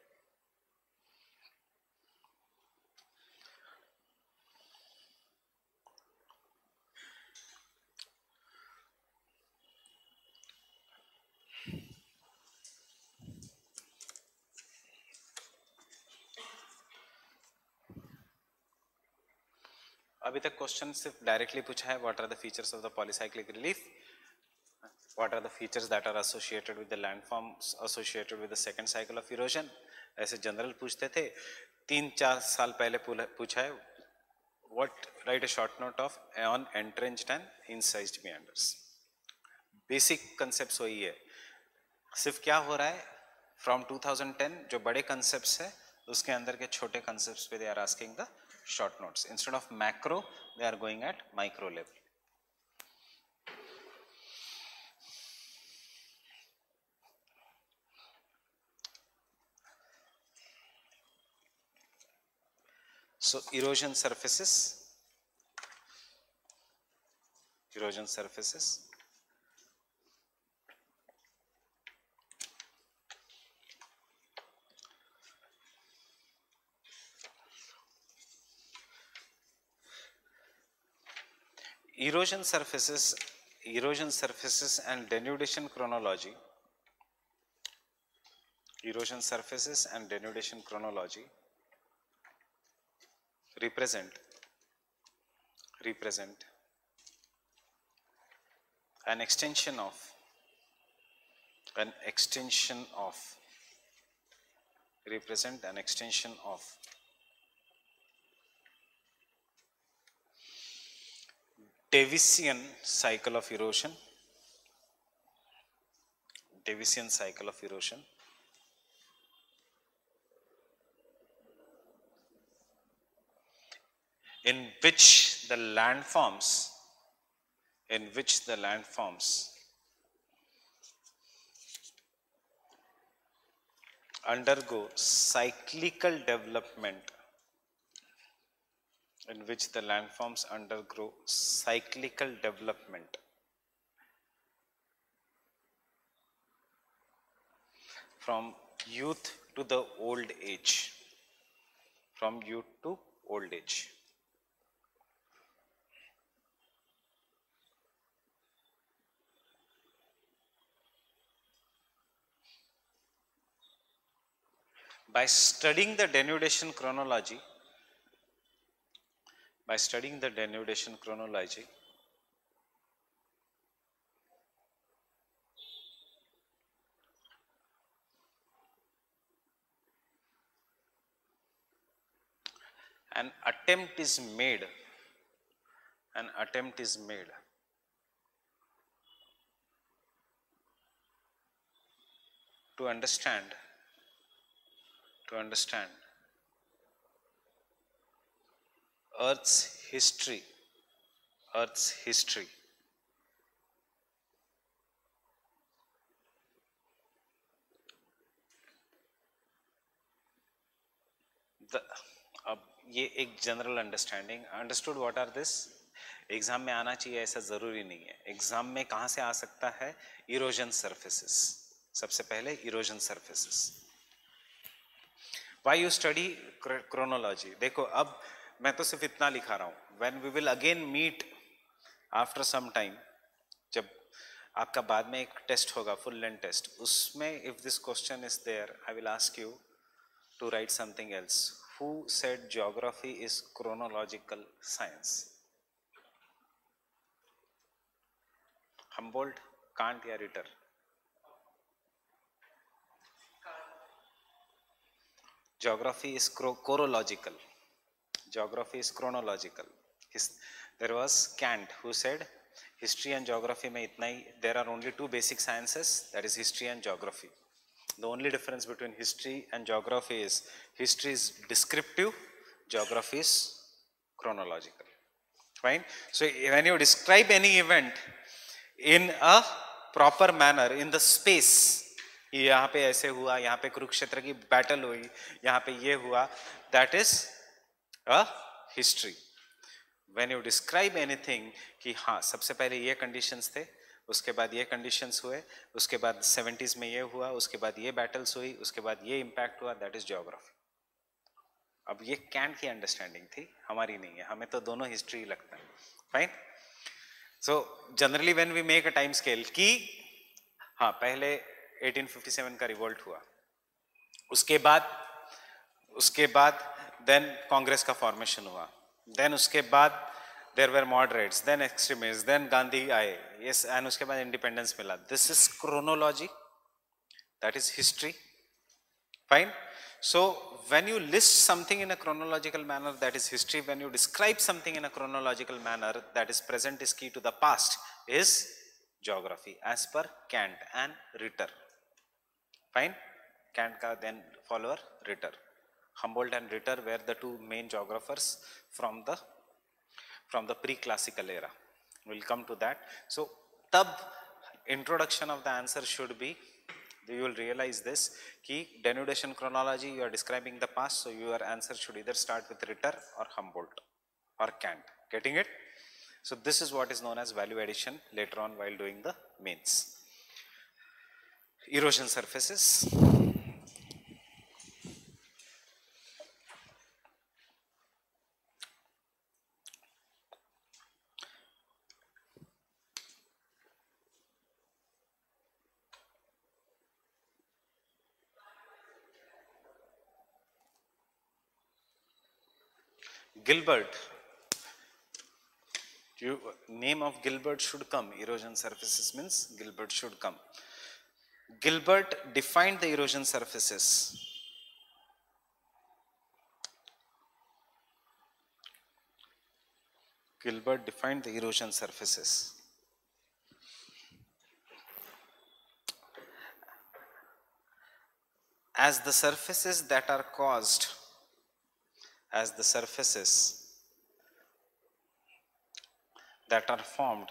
अभी तक question सिर्फ directly पूछा है what are the features of the polycyclic relief, what are the features that are associated with the landforms associated with the second cycle of erosion. ऐसे general पूछते थे. 3-4 साल पहले पूछा है what, write a short note of on entrenched and incised meanders. Basic concepts वही है. सिर्फ क्या हो रहा है, फ्रॉम 2010 जो बड़े कंसेप्ट्स है उसके अंदर के छोटे कंसेप्ट्स पे they are asking the short notes. Instead of macro, they are going at micro level. So erosion surfaces, erosion surfaces. Erosion surfaces and denudation chronology. Erosion surfaces and denudation chronology represent an extension of Davisian cycle of erosion, in which the landforms undergo cyclical development, from youth to the old age, By studying the denudation chronology, By studying the denudation chronology, an attempt is made, an attempt is made to understand Earth's history, Earth's history. The, अब ये एक general understanding understood what are this exam में आना चाहिए ऐसा जरूरी नहीं है एग्जाम में कहाँ से आ सकता है इरोजन सरफेसेस सबसे पहले erosion surfaces why you study chronology देखो अब मैं तो सिर्फ इतना लिखा रहा हूँ when we will again meet after some time जब आपका बाद में एक टेस्ट होगा फुल लेंथ टेस्ट उसमें if this question is there I will ask you to write something else. Who said geography is chronological science? Humboldt, Kant या Ritter? Geography is chronological. Geography is chronological. There was Kant who said history and geography में इतना ही there are only two basic sciences that is history and geography. The only difference between history and geography is history is descriptive, geography is chronological. Fine. So when you describe any event in a proper manner in the space, यहाँ पे ऐसे हुआ, यहाँ पे कुरुक्षेत्र की battle हुई, यहाँ पे ये हुआ, that is a history. When you describe anything कि हाँ सबसे पहले ये conditions थे उसके बाद ये कंडीशंस हुए उसके बाद 70s में ये हुआ उसके बाद ये बैटल्स हुई उसके बाद ये इम्पैक्ट हुआ दैट इज ज्योग्राफी अब ये कैंट की अंडरस्टैंडिंग थी हमारी नहीं है हमें तो दोनों हिस्ट्री लगता है fine so generally when we make a time scale कि हाँ पहले 1857 का रिवोल्ट हुआ उसके बाद देन कांग्रेस का फॉर्मेशन हुआ देन उसके बाद there were moderates then extremists then Gandhi आए yes and उसके बाद independence मिला this is chronology that is history fine so when you list something in a chronological manner that is history when you describe something in a chronological manner that is present is key to the past is geography as per Kant and Ritter fine Kant का then follower Ritter Humboldt and Ritter were the two main geographers from the pre-classical era. We'll come to that. So, tab introduction of the answer should be, you will realize this, कि denudation chronology, you are describing the past, so your answer should either start with Ritter or Humboldt or Kant. Getting it? So, this is what is known as value addition later on while doing the mains. Erosion surfaces. Gilbert, name of Gilbert should come. Erosion surfaces means Gilbert should come. Gilbert defined the erosion surfaces. Gilbert defined the erosion surfaces as the surfaces that are caused as the surfaces that are formed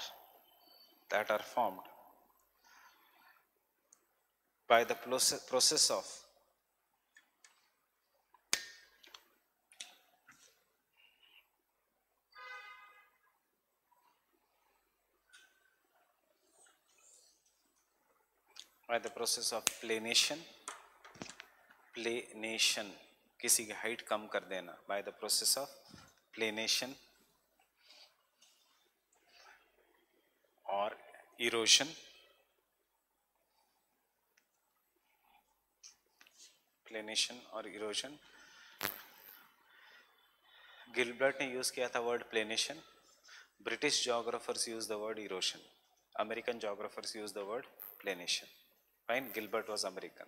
by the process of planation किसी की height कम कर देना by the process of planation और erosion Gilbert ने use किया था word planation, British geographers use the word erosion, American geographers use the word planation. Fine, Gilbert was American.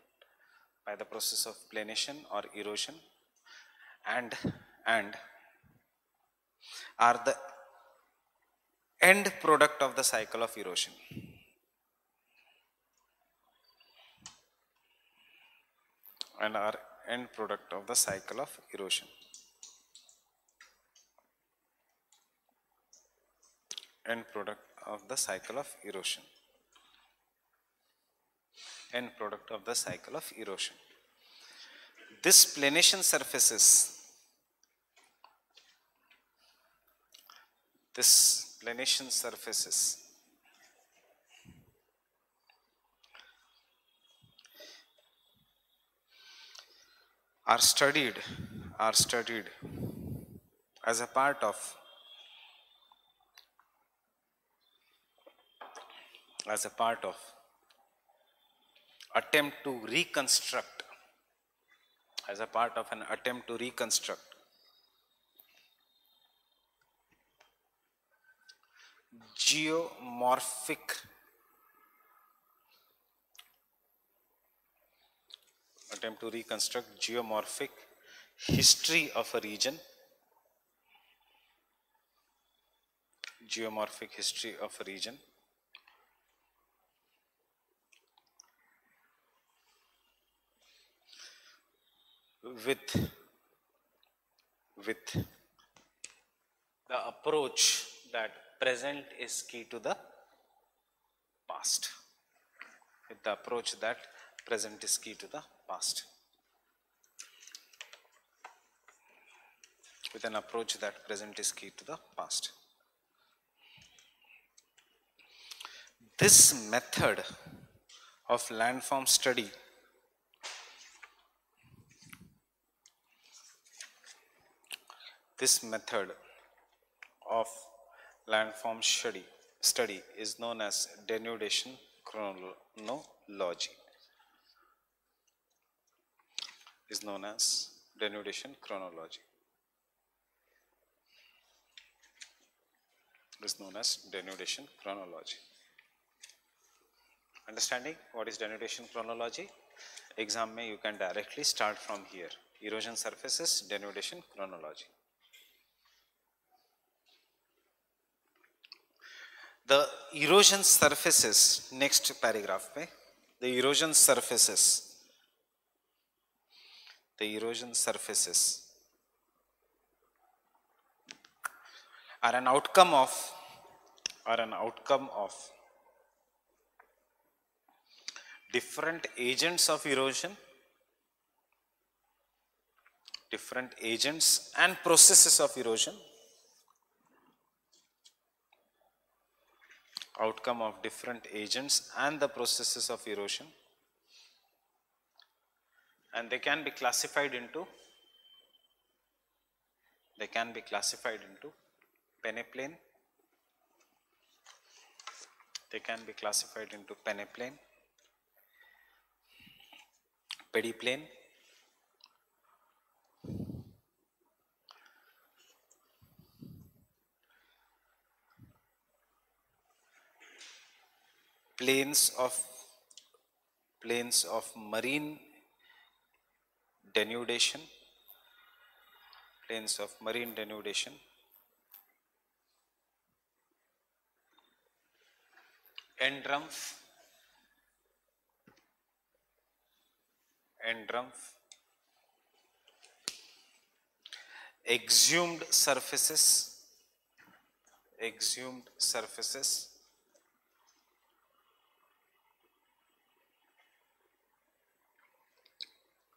By the process of planation or erosion, and are the end product of the cycle of erosion. And are end product of the cycle of erosion. End product of the cycle of erosion. End product of the cycle of erosion. This planation surfaces, are studied as a part of attempt to reconstruct, as a part of an attempt to reconstruct geomorphic history of a region, with the approach that present is key to the past. With the approach that present is key to the past. With an approach that present is key to the past. This method of landform study is known as denudation chronology. Understanding what is denudation chronology? Exam mein you can directly start from here. Erosion surfaces, denudation chronology. The erosion surfaces, next paragraph mein, the erosion surfaces are an outcome of different agents of erosion, different agents and processes of erosion, outcome of different agents and the processes of erosion, and they can be classified into peneplain, peneplain, plains of marine denudation, end rumph, exhumed surfaces,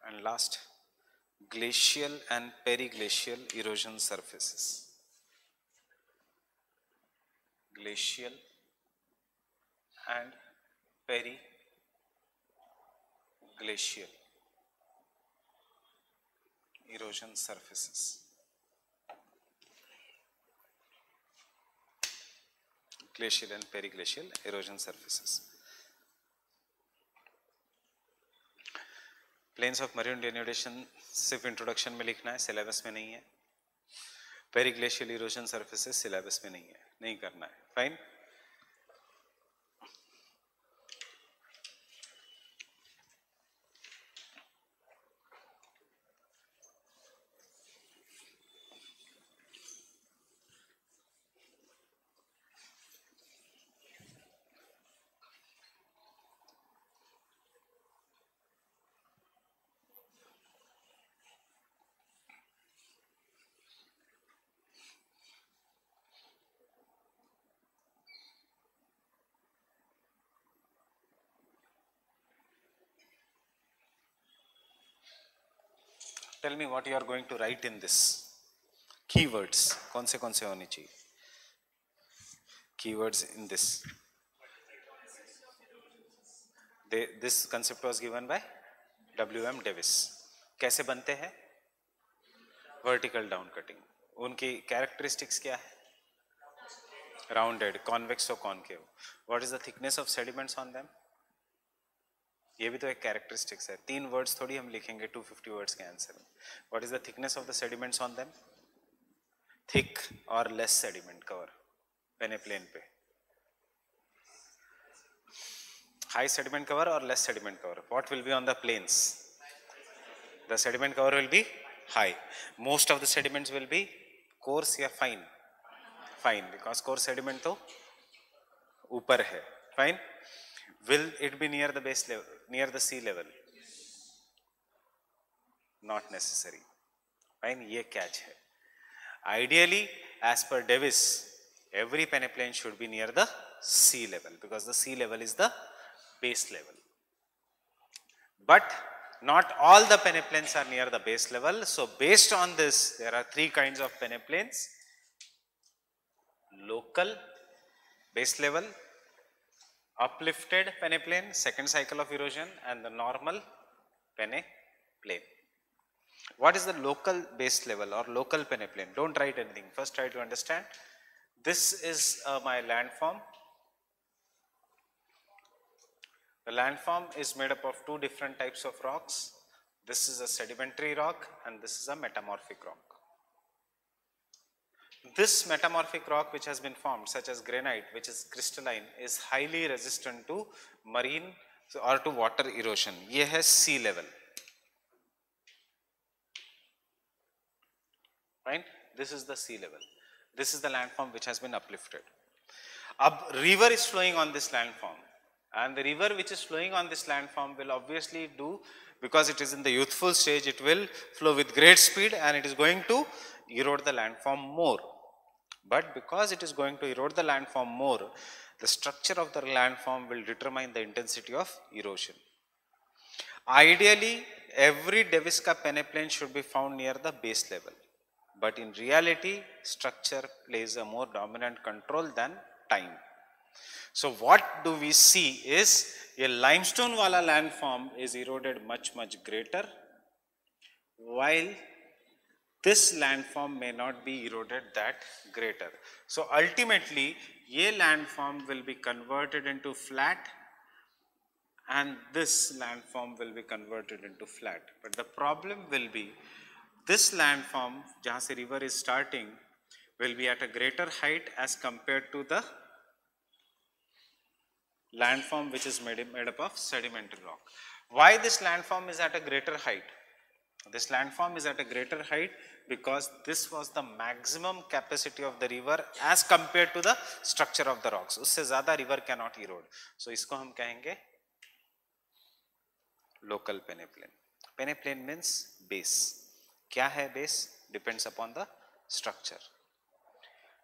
and last, glacial and periglacial erosion surfaces. Glacial and periglacial erosion surfaces. Glacial and periglacial erosion surfaces. Plains of marine denudation सिर्फ introduction में लिखना है, syllabus में नहीं है. पेरिग्लेशियल erosion surfaces syllabus में नहीं है, नहीं करना है. Fine. Tell me what you are going to write in this. Keywords कौन से होने चाहिए? Keywords in this. This concept was given by W.M. Davis. कैसे बनते हैं? Vertical down cutting. उनकी characteristics क्या है? Rounded, convex or concave. What is the thickness of sediments on them? ये भी तो एक कैरेक्टरिस्टिक्स है. 3 वर्ड्स थोड़ी हम लिखेंगे 250 वर्ड्स के आंसर में. What is the thickness of the sediments on them? Thick और लेस सेडिमेंट कवर पेनेप्लेन पे. हाई सेडिमेंट कवर और less sediment cover. What will be on the plains? The sediment cover will be high. Most of the sediments will be coarse या fine? Fine, because coarse sediment तो ऊपर है. Fine. Will it be near the base level, near the sea level? Not necessary. Fine, ये catch है. Ideally, as per Davis, every peneplain should be near the sea level because the sea level is the base level. But not all the peneplains are near the base level. So based on this, there are 3 kinds of peneplains: local, base level, uplifted peneplain, second cycle of erosion, and the normal peneplain. What is the local base level or local peneplain? Don't write anything. First try to understand. This is my landform. The landform is made up of 2 different types of rocks. This is a sedimentary rock and this is a metamorphic rock. This metamorphic rock which has been formed, such as granite, which is crystalline, is highly resistant to marine or to water erosion. ये है sea level. Right? This is the sea level. This is the landform which has been uplifted. Ab river is flowing on this landform, and the river which is flowing on this landform will obviously do, because it is in the youthful stage, it will flow with great speed and it is going to erode the landform more. But because it is going to erode the landform more, the structure of the landform will determine the intensity of erosion. Ideally, every Davis ka peneplain should be found near the base level. But in reality, structure plays a more dominant control than time. So what do we see is a limestone wala landform is eroded much greater, while this landform may not be eroded that greater. So ultimately, ye landform will be converted into flat and this landform will be converted into flat. But the problem will be, this landform, jahan se river is starting, will be at a greater height as compared to the landform which is made up of sedimentary rock. Why this landform is at a greater height? This landform is at a greater height because this was the maximum capacity of the river as compared to the structure of the rocks. उससे ज़्यादा river cannot erode. So इसको हम कहेंगे local peneplain. Peneplain means base. क्या है base? Depends upon the structure.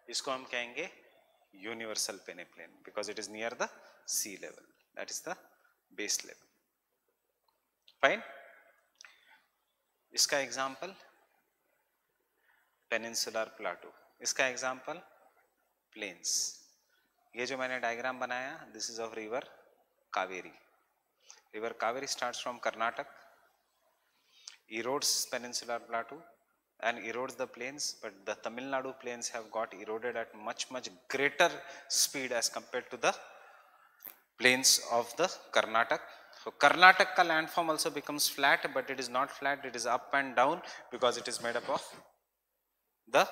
इसको हम कहेंगे universal peneplain because it is near the sea level. That is the base level. Fine. इसका एग्जाम्पल पेनिनसुलर प्लाटू, इसका एग्जाम्पल प्लेन्स. ये जो मैंने डायग्राम बनाया, this is of river Kaveri. River Kaveri starts from Karnataka, erodes peninsular plateau and erodes the plains, but the Tamil Nadu plains have got eroded at much greater speed as compared to the plains of the Karnataka. So Karnataka ka landform also becomes flat, but it is not flat, it is up and down because it is made up of the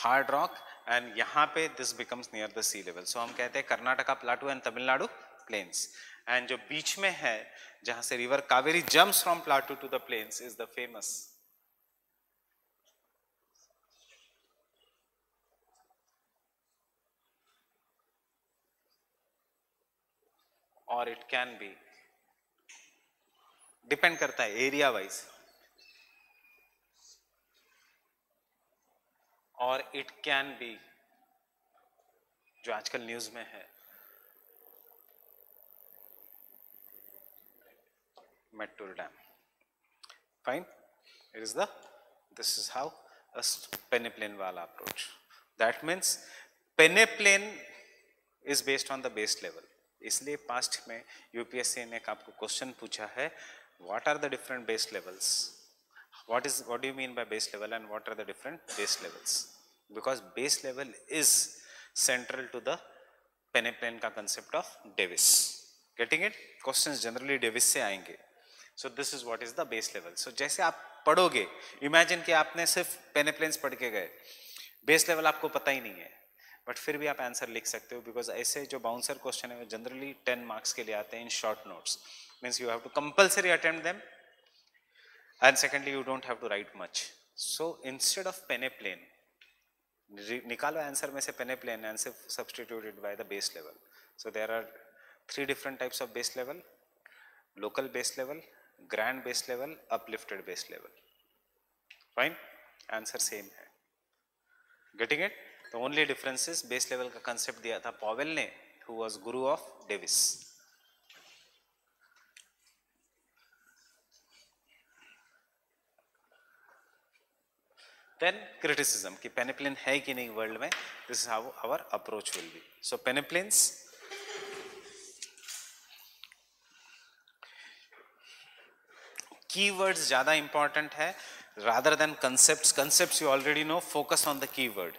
hard rock, and यहाँ पे this becomes near the sea level. So हम कहते हैं Karnataka plateau and Tamil Nadu plains. And जो बीच में है जहां से river Kaveri jumps from plateau to the plains is the famous और इट कैन बी, डिपेंड करता है एरिया वाइज, और इट कैन बी जो आजकल न्यूज में है Mettur dam. Fine, it is the, this is how a peneplain wala approach. That means peneplain is based on the base level. इसलिए past में UPSC ने आपको क्वेश्चन पूछा है what are the different base levels, what do you mean by base level and what are the different base levels, because base level is central to the peneplain का concept of Davis. Getting it? Questions generally Davis से आएंगे. So this is what is the base level. So जैसे आप पढ़ोगे, imagine कि आपने सिर्फ पेनेप्लेन्स पढ़ के गए, बेस लेवल आपको पता ही नहीं है, बट फिर भी आप आंसर लिख सकते हो, बिकॉज ऐसे जो बाउंसर क्वेश्चन है वो जनरली 10 मार्क्स के लिए आते हैं in short notes. Means you have to compulsory attempt them, and secondly you don't have to write much. So instead of peneplain, निकालो आंसर में से peneplain and substituted by the base level. So there are 3 different types of base level: local base level, grand base level, uplifted base level. Fine, answer same है. Getting it? The only difference is base level का concept दिया था Powell ने, who was guru of Davis. Then criticism कि peneplain है कि नहीं world में. This is how our approach will be. So peneplains, keywords ज्यादा इंपॉर्टेंट है rather than concepts. Concepts you already know, focus on the keyword.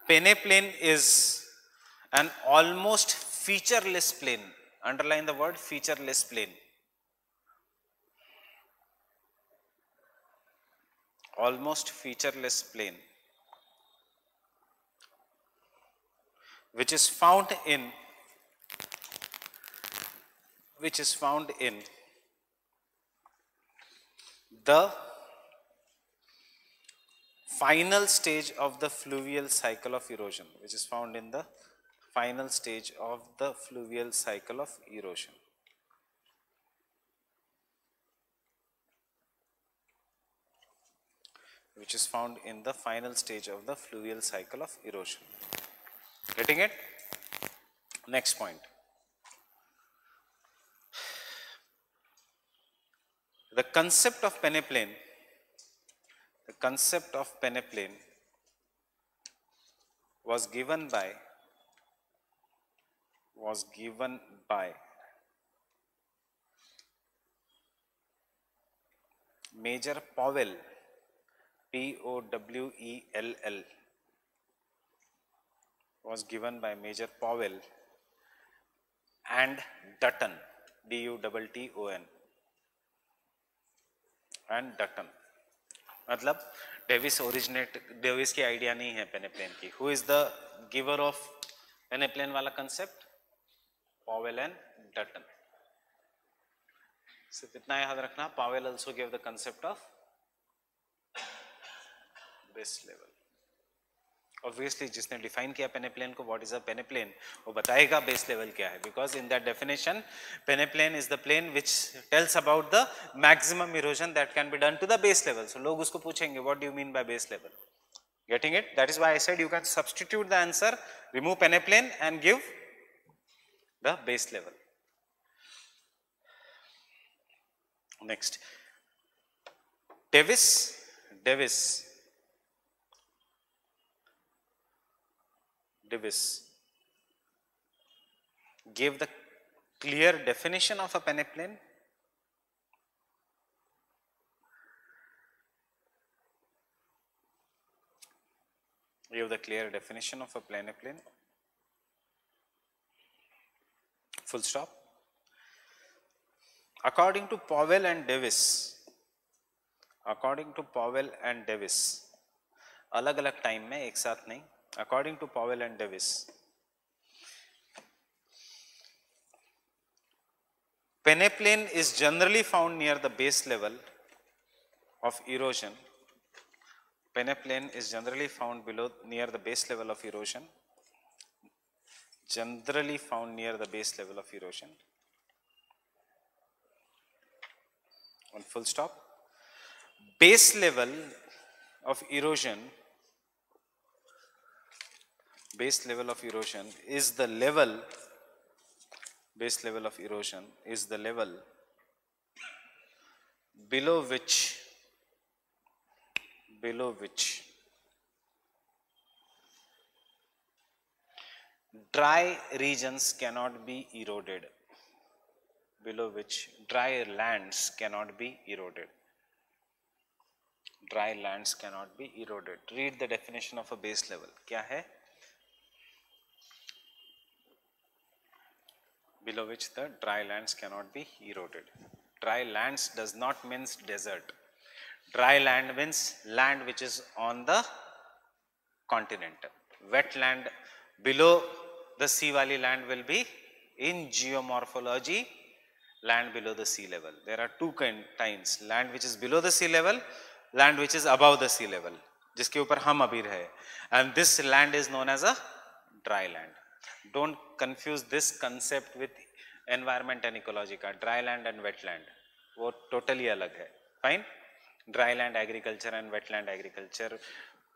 Peneplain is an almost featureless plane. Underline the word featureless plane. Almost featureless plane, which is found in the final stage of the fluvial cycle of erosion, which is found in the final stage of the fluvial cycle of erosion. Which is found in the final stage of the fluvial cycle of erosion. Getting it? Next point. The concept of peneplain, was given by Major Powell, Powell, was given by Major Powell and Dutton, Dutton, and Dutton. मतलब Davis की idea नहीं है peneplain की. Who is the giver of peneplain वाला concept? Powell and Dutton. सिर्फ इतना याद रखना, Powell also give the concept of base level. Obviously जिसने डिफाइन किया पेनेप्लेन को, व्हाट इज अ पेनेप्लेन, वो बताएगा बेस लेवल क्या है, because in that definition peneplain is the plain which tells about the maximum erosion that can be done to the base level. So लोग उसको पूछेंगे what do you mean by base level. Getting it? That is why I said you can substitute the answer, remove peneplain and give the base level. Next, Davis gave the clear definition of a peneplain. Full stop. According to Powell and Davis, अलग अलग time में, एक साथ नहीं. According to Powell and Davis, peneplain is generally found near the base level of erosion. Peneplain is generally found below, near the base level of erosion. Generally found near the base level of erosion. On full stop. Base level of erosion, base level of erosion is the level, base level of erosion is the level below which dry regions cannot be eroded, below which dry lands cannot be eroded. Dry lands cannot be eroded. Read the definition of a base level. क्या है? Below which the dry lands cannot be eroded. Dry lands does not means desert. Dry land means land which is on the continent. Wetland below the sea valley land will be, in geomorphology, land below the sea level. There are two kinds, land which is below the sea level, land which is above the sea level, जिसके ऊपर हम अभी रहे, and this land is known as a dry land. Don't confuse this concept with environment and ecology का. Dry land and wetland वो totally अलग है. Fine. Dry land agriculture and wetland agriculture,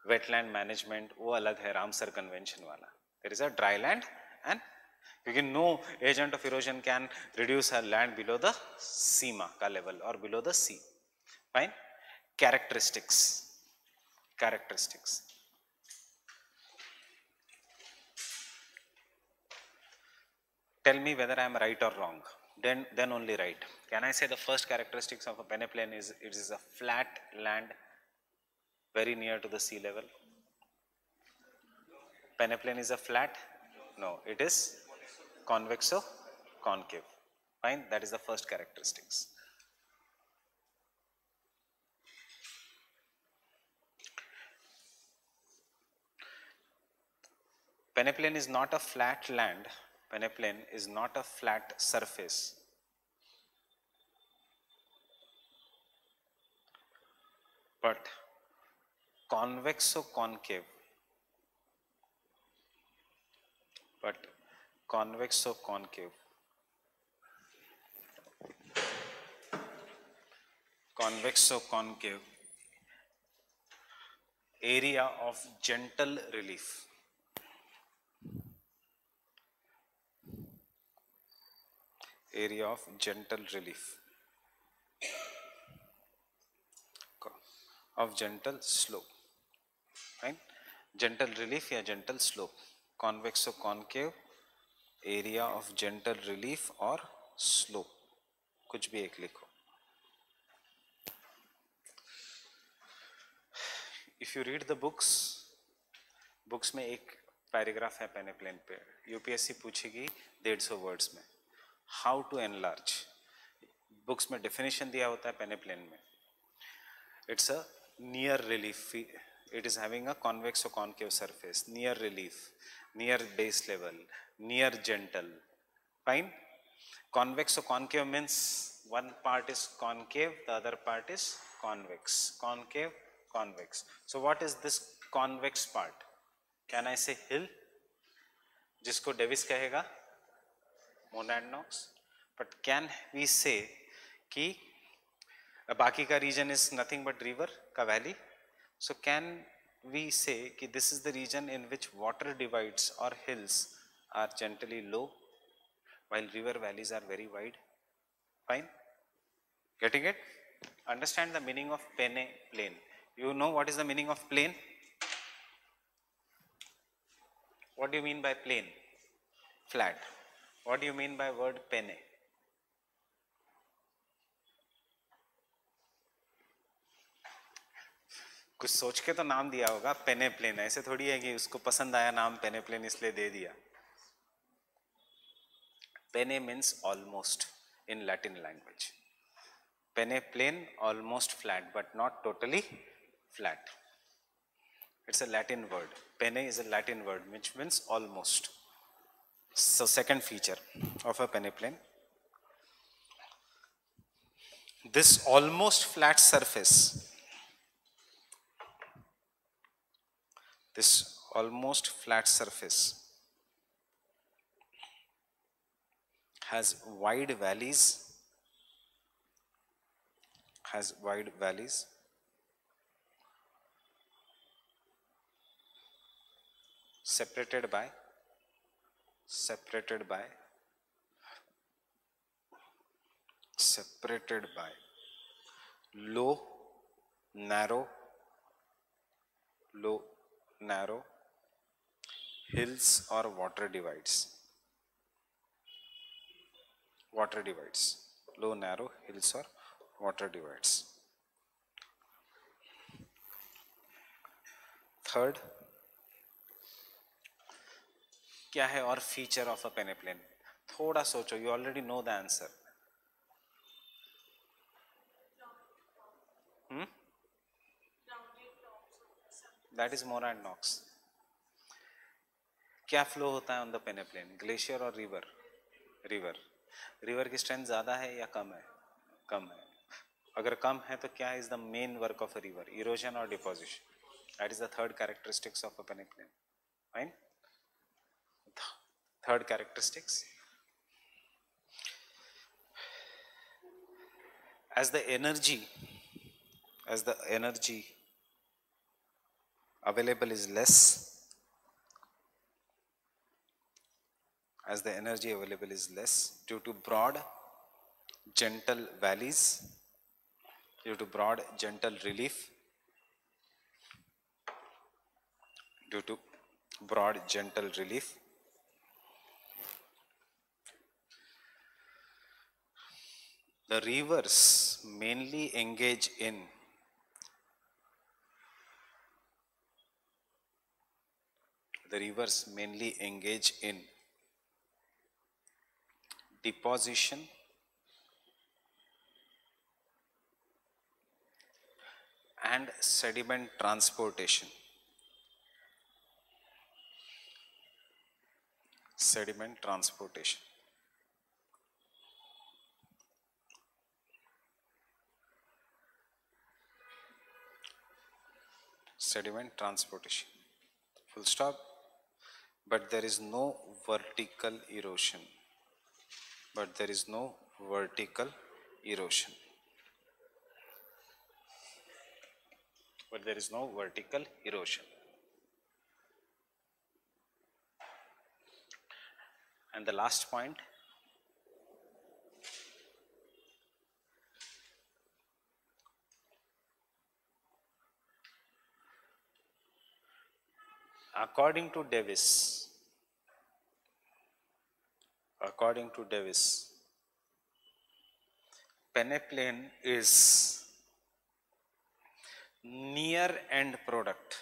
wetland management वो अलग है, Ramsar convention वाला. There is a dry land, and you can no agent of erosion can reduce a land below the सीमा का level or below the sea. Fine. Characteristics. Tell me whether I am right or wrong. Then only right. Can I say the first characteristics of a peneplain is it is a flat land very near to the sea level? Peneplain is a flat? No, it is convexo-concave. Fine, that is the first characteristics. Peneplain is not a flat land. Peneplain is not a flat surface. But convexo-concave. Convexo-concave area of gentle relief. Area of gentle relief, of gentle slope. Right? Gentle relief या gentle slope. Convexo-concave area of gentle relief or slope. कुछ भी एक लिखो. If you read the books में एक paragraph है पेनेप्लेन पे. UPSC पूछेगी 150 words में. How to enlarge. बुक्स में डेफिनेशन दिया होता है पेनेप्लेन में. It's a near relief. It is having a convex or concave surface. Near relief, near base level, near gentle. Fine. Convex or concave means one part is concave, the other part is convex. Concave, convex. So what is this convex part? Can I say hill? जिसको Davis कहेगा, Monadnocks. But can we say कि बाकी का region is nothing but river का valley? So can we say कि this is the region in which water divides or hills are gently low, while river valleys are very wide? Fine. Getting it? Understand the meaning of peneplain. You know what is the meaning of plain? What do you mean by plain? Flat. What do you mean by word pene? कुछ सोच के तो नाम दिया होगा पेनेप्लेन. ऐसे थोड़ी है कि उसको पसंद आया नाम पेनेप्लेन इसलिए दे दिया. Pene means almost in Latin language. Peneplain almost flat but not totally flat. It's a Latin word. Pene is a Latin word which means almost. So second feature of a peneplain, this almost flat surface, this almost flat surface has wide valleys, separated by low, narrow, hills or water divides. Low, narrow, hills or water divides. Third, क्या है और feature of a पेनेप्लेन? थोड़ा सोचो, you already know the answer. That is मोरा and Knox. क्या flow होता है on the पेनेप्लेन? Glacier और रिवर? रिवर की स्ट्रेंथ ज्यादा है या कम है? कम है. अगर कम है तो क्या is the main work of a river? Erosion और deposition. That is the third characteristics of a peneplain. Fine. Third characteristics, as the energy available is less, due to broad gentle valleys, due to broad gentle relief, the rivers mainly engage in deposition and sediment transportation. Full stop. But there is no vertical erosion. And the last point, according to Davis, peneplain is near end product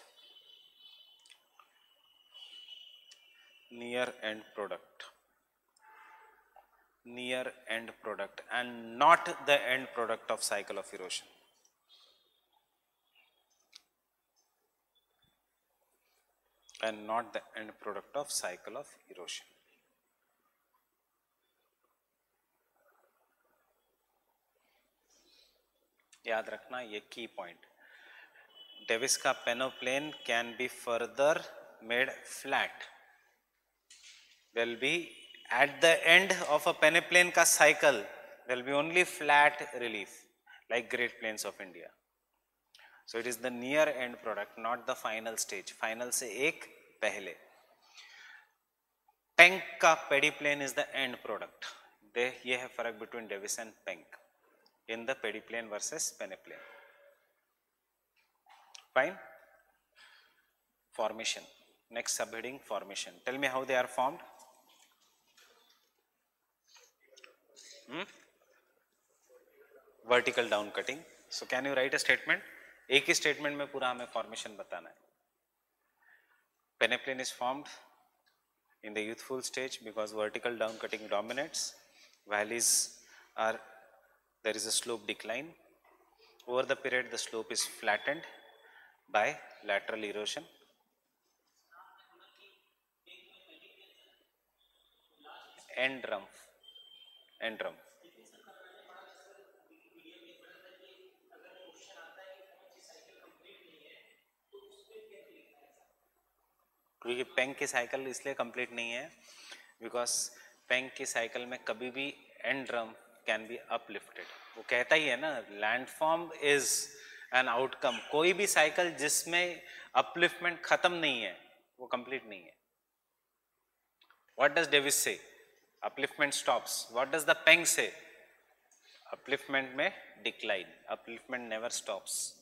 and not the end product of cycle of erosion. याद रखना ये की point. Davis का peneplain can be further made flat. will be at the end of a peneplain ka cycle there will be only flat relief like Great Plains of India. So it is the near end product, not the final stage. Final से एक पहले. Penk का peneplain is the end product. ये है फर्क between Davis and Penk in the peneplain versus peneplain. Fine. Formation. Next, subheading, formation. Tell me how they are formed. Vertical down cutting. So can you write a statement? एक ही statement में पूरा हमें formation बताना है. Peneplain is formed in the youthful stage because vertical down cutting dominates. Valleys are, there is a slope decline. Over the period the slope is flattened. by lateral erosion. End drum, end drum. क्योंकि पेंग की cycle इसलिए complete नहीं है because पेंग की cycle में कभी भी and drum can be uplifted. वो कहता ही है ना, लैंडफॉर्म इज एन आउटकम. कोई भी साइकिल जिसमें अपलिफ्टमेंट खत्म नहीं है वो कंप्लीट नहीं है. What does Davis say? Upliftment stops. What does the Penck say? Upliftment में decline. Upliftment never stops.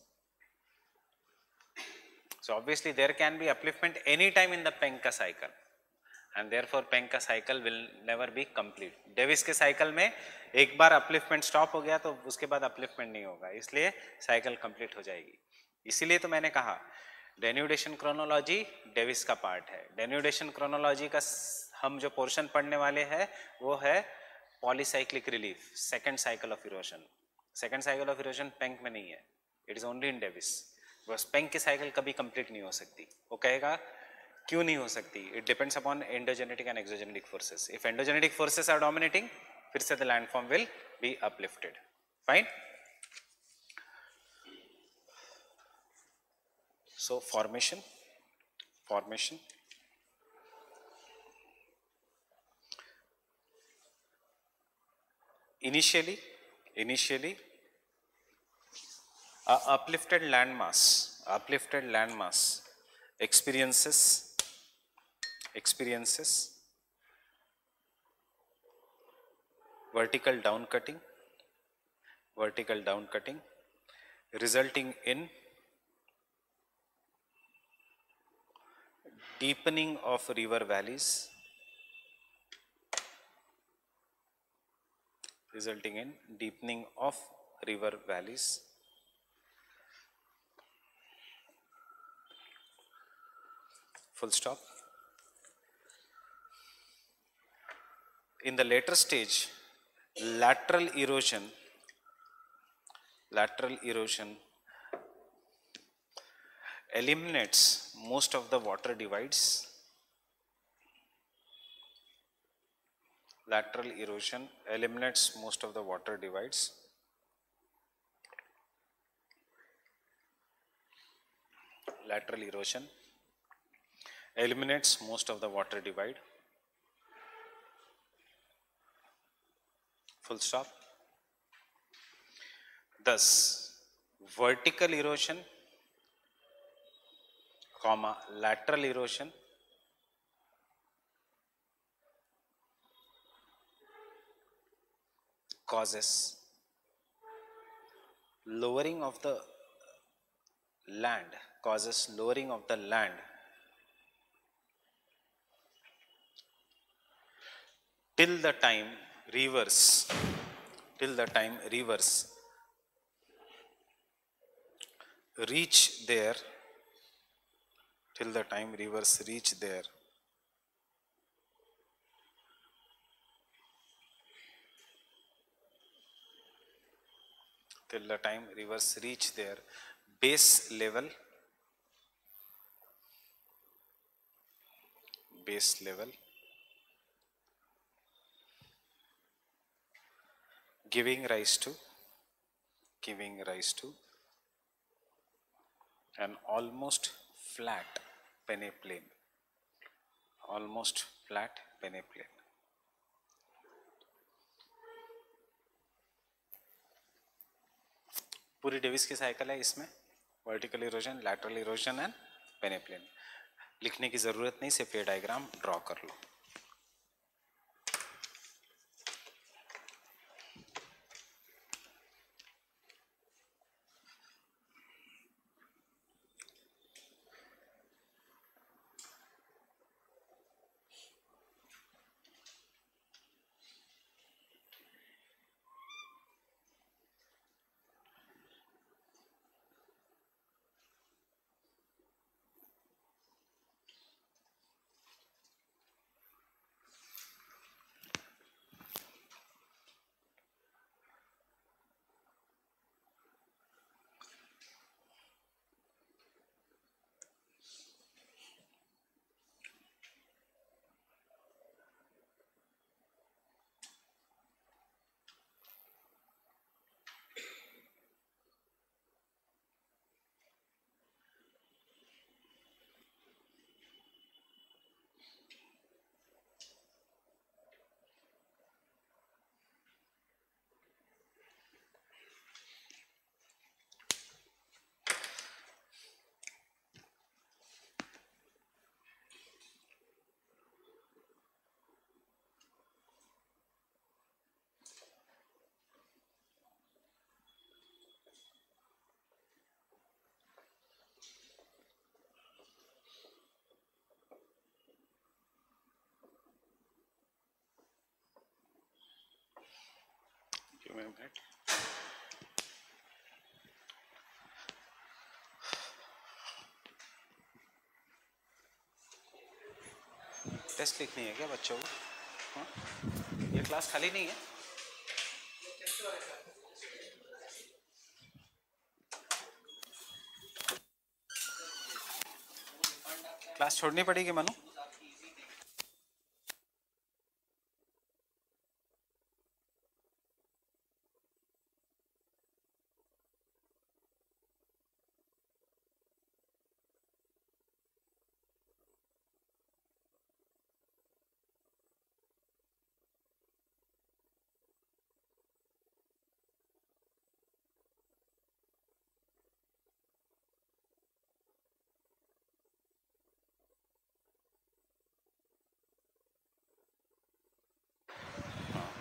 So obviously there can be upliftment any time in the Penka cycle and therefore Penka cycle will never be complete. Davis के cycle में एक बार upliftment stop हो गया तो उसके बाद upliftment नहीं होगा, इसलिए साइकिल कंप्लीट हो जाएगी. इसीलिए तो मैंने कहा डेन्यूडेशन क्रोनोलॉजी डेविस का पार्ट है. डेन्यूडेशन क्रोनोलॉजी का हम जो पोर्शन पढ़ने वाले हैं वो है polycyclic relief, second cycle of erosion. Second cycle of erosion Penck में नहीं है, it is only in Davis. बस पेंक की साइकिल कभी कंप्लीट नहीं हो सकती. वो कहेगा क्यों नहीं हो सकती? It depends upon endogenetic and exogenetic forces. If endogenetic forces are dominating, फिर से the landform will be uplifted. Fine. So formation initially uplifted landmass experiences vertical down cutting resulting in deepening of river valleys, full stop. In the later stage, lateral erosion eliminates most of the water divides. Lateral erosion eliminates most of the water divides. Lateral erosion eliminates most of the water divide. Full stop. Thus, vertical erosion, comma, lateral erosion causes lowering of the land, till the time rivers reach there, till the time rivers reach there base level giving rise to an almost flat peneplain. पूरी Davis की cycle है इसमें, vertical erosion, lateral erosion and peneplain. लिखने की जरूरत नहीं, सिर्फ ये डायग्राम ड्रॉ कर लो. मिनट, टेस्ट लिखनी है क्या बच्चों को? हाँ? ये क्लास खाली नहीं है? क्लास छोड़नी पड़ेगी मनु?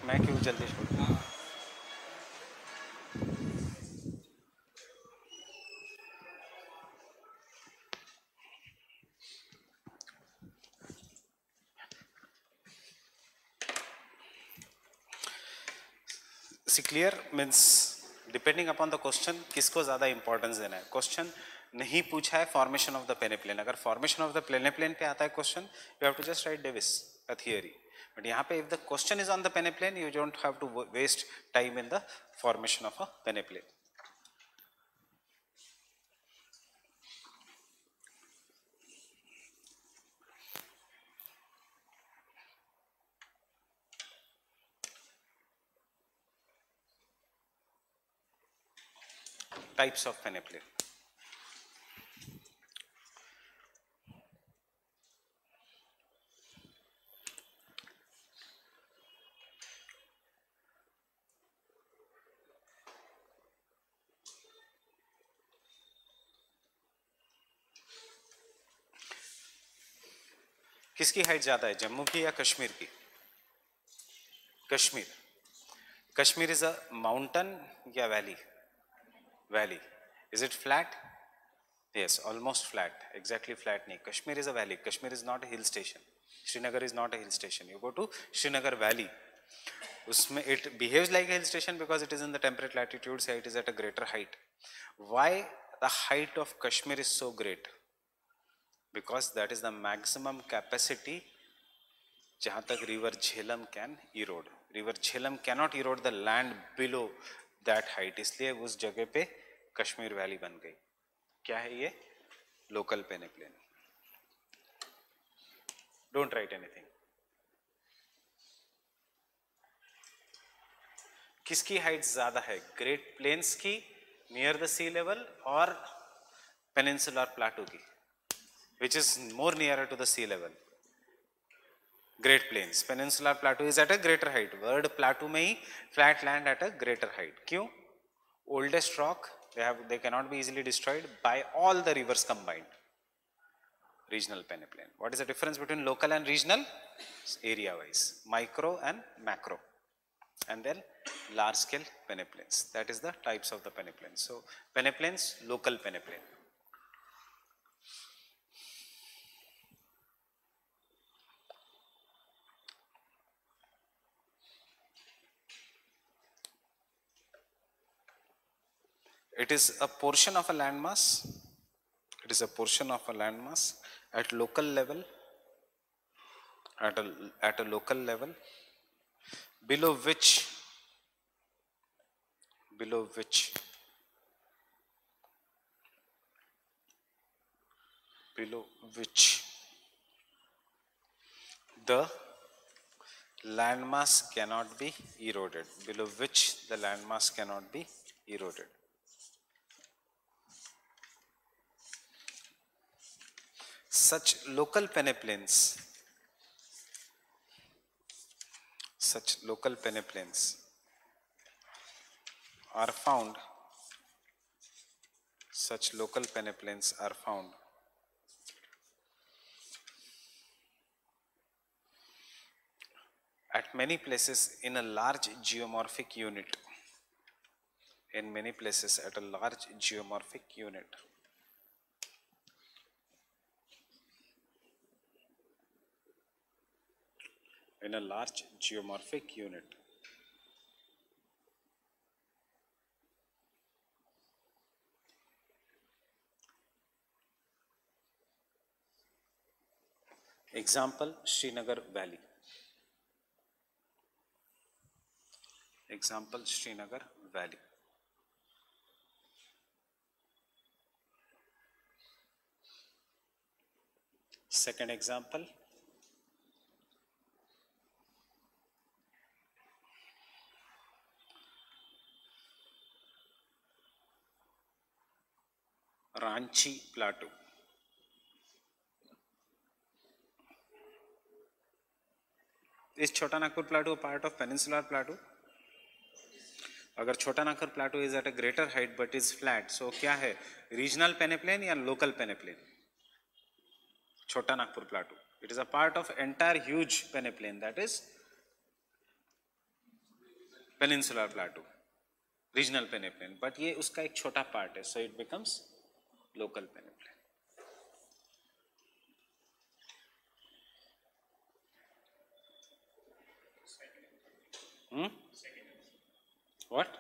मैं क्यों जल्दी छोड़? See clear means depending upon the question किसको ज़्यादा इंपॉर्टेंस देना है. क्वेश्चन नहीं पूछा है फॉर्मेशन ऑफ द पेनेप्लेन, अगर फॉर्मेशन ऑफ द पेनेप्लेन पे आता है question, you have to just write Davis a theory. But यहाँ पे if the question is on the peneplain, you don't have to waste time in the formation of a peneplain. Types of peneplain. किसकी height ज्यादा है, जम्मू की या कश्मीर की? Kashmir. Kashmir is a mountain या valley? Valley. Is it flat? Yes, almost flat. Exactly flat नहीं. Kashmir is a valley. Kashmir is not a hill station. Srinagar is not a hill station. You go to Srinagar valley, उसमें it behaves like hill station because it is in the temperate latitudes, it is at a greater height. Why the height of Kashmir is so great? because that is the maximum capacity जहाँ तक river Jhelum can erode. River Jhelum cannot erode the land below that height, इसलिए उस जगह पे Kashmir valley बन गई. क्या है ये? Local peneplain. Don't write anything. किसकी हाइट ज्यादा है, ग्रेट प्लेन्स की नियर द सी लेवल और पेनिनसुलर प्लाटू की? Which is more nearer to the sea level? Great Plains. Peninsular Plateau is at a greater height. Word plateau में ही flat land at a greater height. क्यों? Oldest rock, they cannot be easily destroyed by all the rivers combined. Regional peneplain. What is the difference between local and regional? Area wise, micro and macro, and then large scale peneplains. That is the types of the peneplains. So peneplains, local peneplain. It is a portion of a landmass. It is a portion of a landmass at local level, at a local level, below which the landmass cannot be eroded. Below which the landmass cannot be eroded. Such local peneplains are found. Such local peneplains are found at many places in a large geomorphic unit. In many places at a large geomorphic unit. In a large geomorphic unit. Example, Srinagar Valley. Example, Srinagar Valley. Second example, Ranchi Plateau. Is Chota Nagpur Plateau a part of Peninsular Plateau? अगर Chota Nagpur plateau is at a greater height but is flat, so क्या है, regional peneplain या local peneplain? Chota Nagpur plateau, it is a part of entire huge peneplain, that is peninsular plateau, regional peneplain, but ये उसका एक छोटा part है, so it becomes local peneplain. What?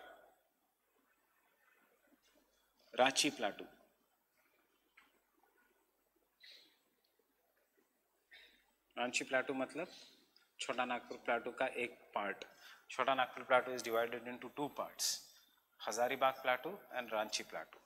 Ranchi Plateau. Ranchi plateau मतलब Chota Nagpur plateau का एक part. Chota Nagpur plateau is divided into two parts, Hazaribagh plateau and Ranchi plateau.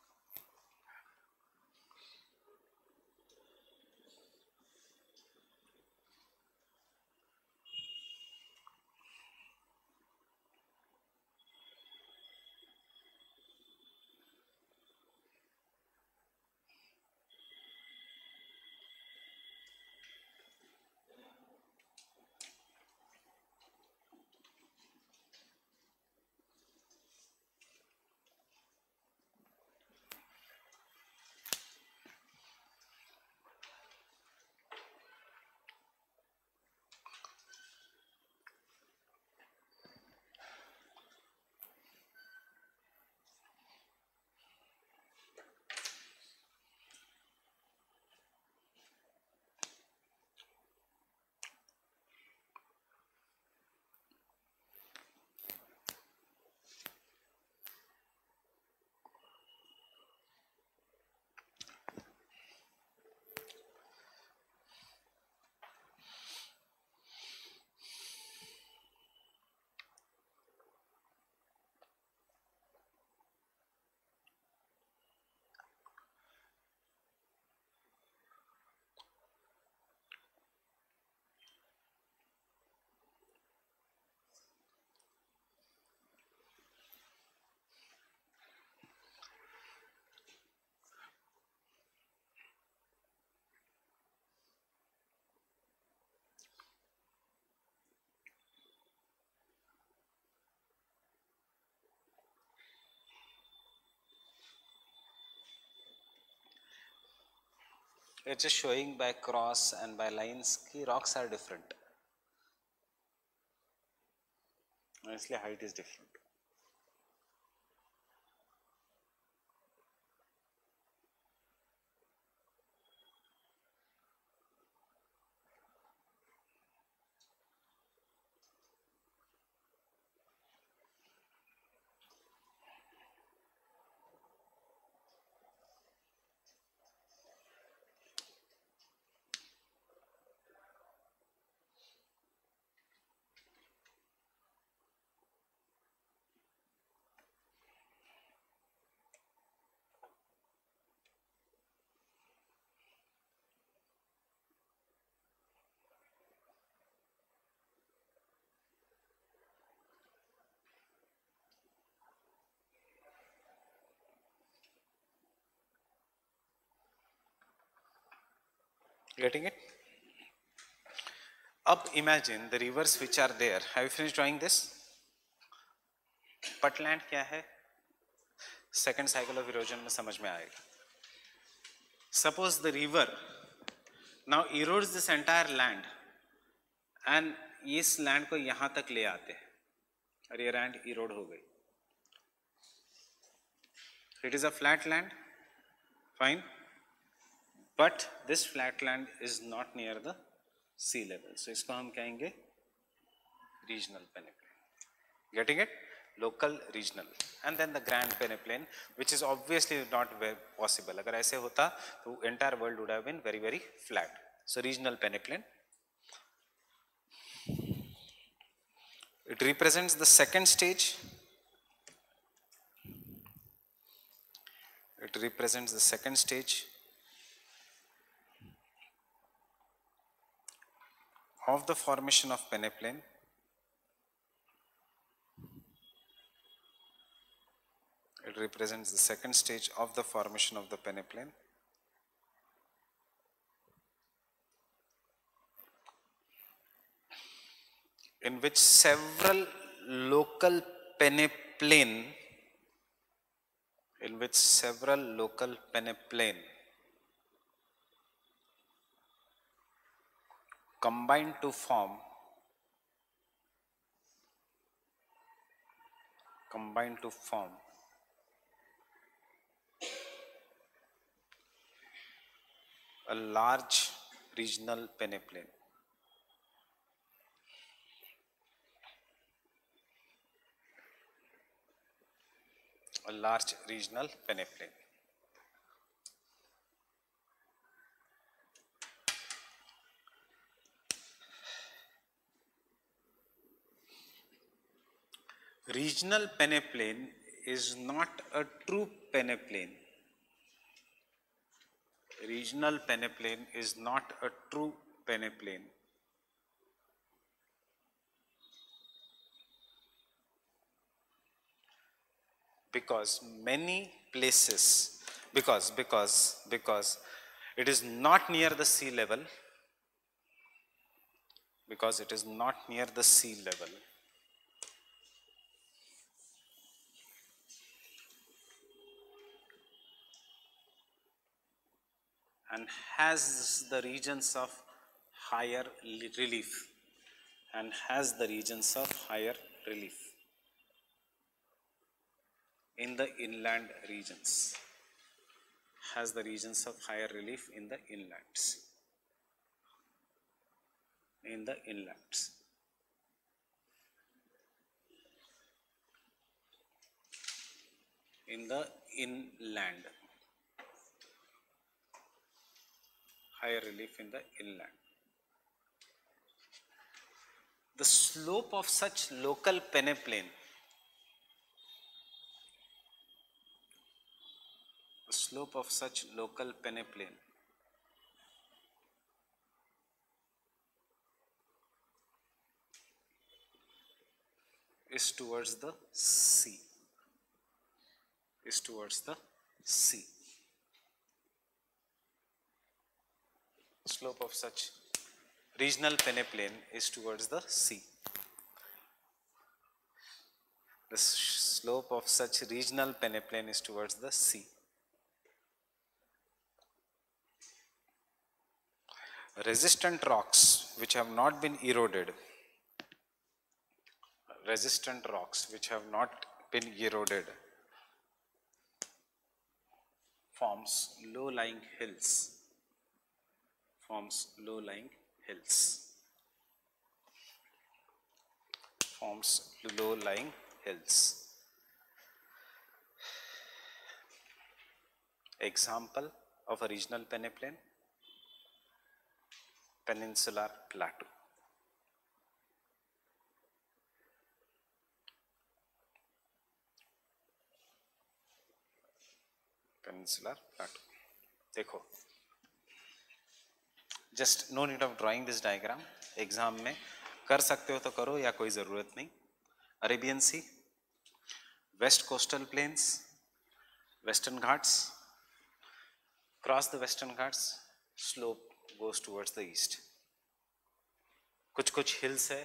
It's just showing by cross and by lines कि rocks are different. इसलिए height is different. Getting it? Up imagine the rivers which are there. Have you finished drawing this? Putland क्या है? Second cycle of erosion में समझ में आएगा. Suppose the river now erodes this entire land and इस land को यहाँ तक ले आते हैं और ये land erode हो गई. It is a flat land, fine, but this flat land is not near the sea level, so इसको हम कहेंगे regional peneplain. Getting it? Local, regional, and then the grand peneplain, which is obviously not very possible. अगर ऐसे होता तो entire world would have been very flat. So regional peneplain It represents the second stage. It represents the second stage of the formation of peneplain. It represents the second stage of the formation of the peneplain. In which several local peneplain combine to form a large regional peneplain. A large regional peneplain. Regional peneplain is not a true peneplain. Regional peneplain is not a true peneplain. Because many places, because it is not near the sea level, and has the regions of higher relief, in the inland regions, has the regions of higher relief in the inlands. In the inlands. In the inland. Higher relief in the inland. The slope of such local peneplain, is towards the sea. Slope of such regional peneplain is towards the sea. The slope of such regional peneplain is towards the sea. Resistant rocks which have not been eroded, forms low-lying hills. Example of a regional peneplain, Peninsular Plateau. देखो, just no need of drawing this diagram. Exam में कर सकते हो तो करो या कोई जरूरत नहीं. Arabian Sea, west coastal plains, Western Ghats, cross the Western Ghats, slope goes towards the east. कुछ हिल्स है,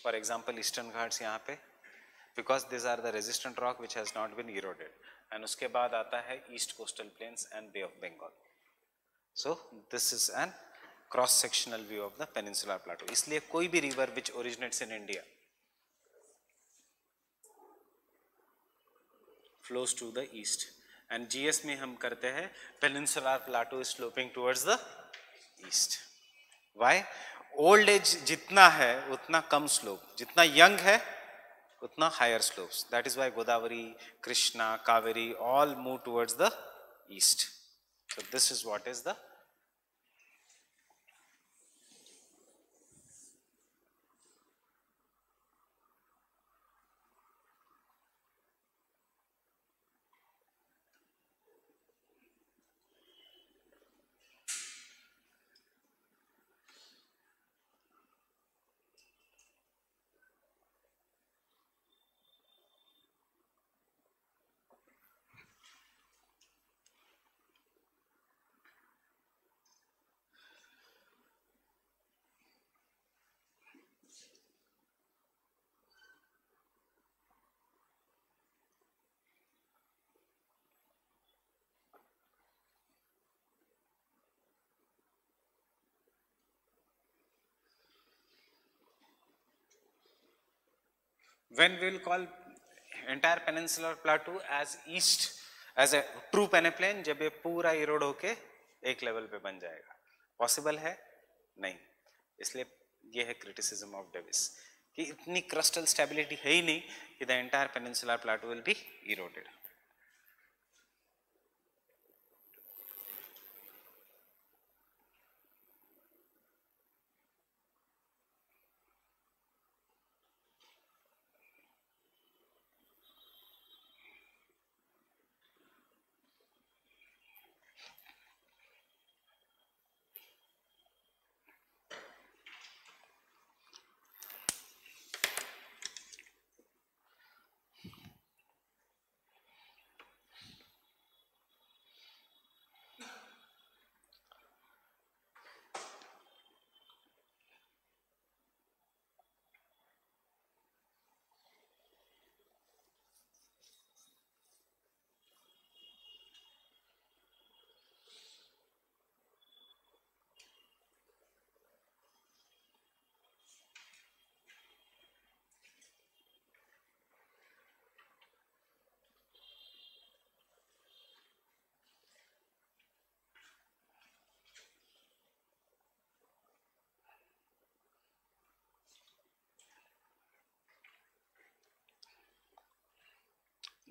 फॉर एग्जाम्पल ईस्टर्न घाट्स यहाँ पे, because this are the resistant rock which has not been eroded. And उसके बाद आता है east coastal plains and Bay of Bengal. So this is an cross sectional view of the peninsular plateau. इसलिए कोई भी river which originates in India flows to the east. And GS में हम करते हैं peninsular plateau is sloping towards the east. Why? Old age जितना है उतना कम स्लोप, जितना यंग है उतना higher slopes. That is why Godavari, Krishna, Kaveri all move towards the east. So this is what is the When we will call entire peninsular plateau as east, as a true peneplain, जब ये पूरा erode होके एक level पे बन जाएगा. Possible है? नहीं. इसलिए ये है criticism of Davis कि इतनी crustal stability है ही नहीं कि the entire peninsular plateau will be eroded.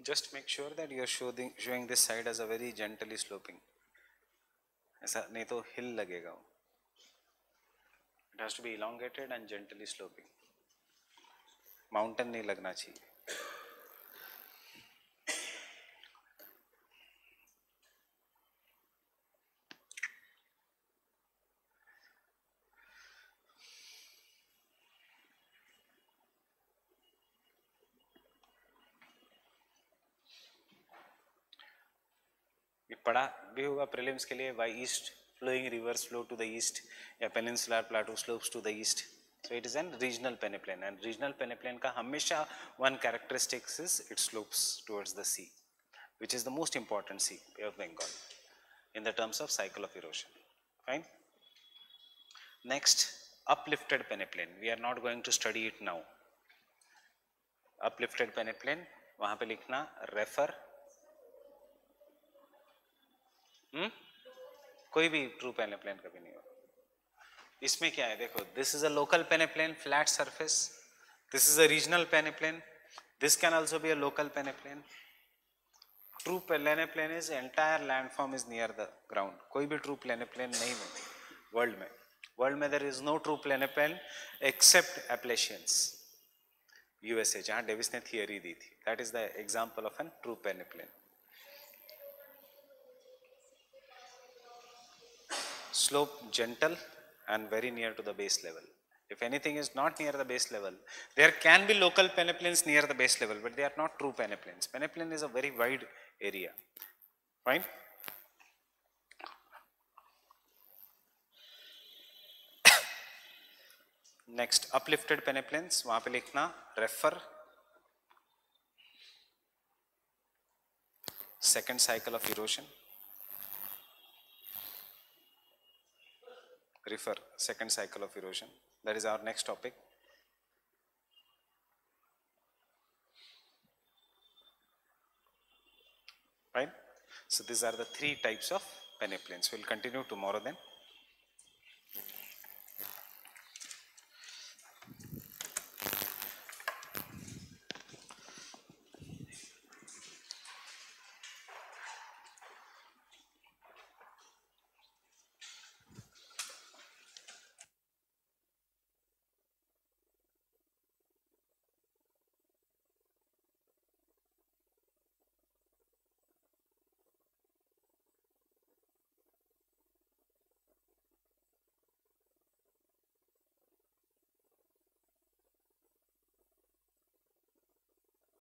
Just make sure that you are showing this side as a very gently sloping. ऐसा नहीं तो hill लगेगा वो. It has to be elongated and gently sloping. Mountain नहीं लगना चाहिए. ये पढ़ा भी होगा प्रीलिम्स के लिए. Why east flowing rivers flow to the east या peninsular plateau slopes to the east. So it is an regional peneplain, and regional peneplain का हमेशा one characteristics is it slopes towards the sea, which is the most important sea, Bay of Bengal, in the terms of cycle of erosion. Fine. Next, uplifted peneplain. We are not going to study it now. Uplifted peneplain, वहाँ पे लिखना refer. कोई भी true पेनेप्लेन कभी नहीं होगा. इसमें क्या है देखो, this is a local peneplain, flat surface. This is a regional peneplain. This can also be a local peneplain. True peneplain is entire landform is near the ground. कोई भी ट्रू पेनेप्लेन नहीं है वर्ल्ड में. वर्ल्ड में there is no true peneplain except Appalachians, USA, जहां Davis ने theory दी थी. That is the example of an true peneplain. Slope gentle and very near to the base level. If anything is not near the base level, there can be local peneplains near the base level, but they are not true peneplains. Peneplain is a very wide area. Fine. Next, uplifted peneplains. वहाँ पे लिखना refer second cycle of erosion. Refer second cycle of erosion. That is our next topic. Right. So these are the three types of peneplains. We'll continue tomorrow then.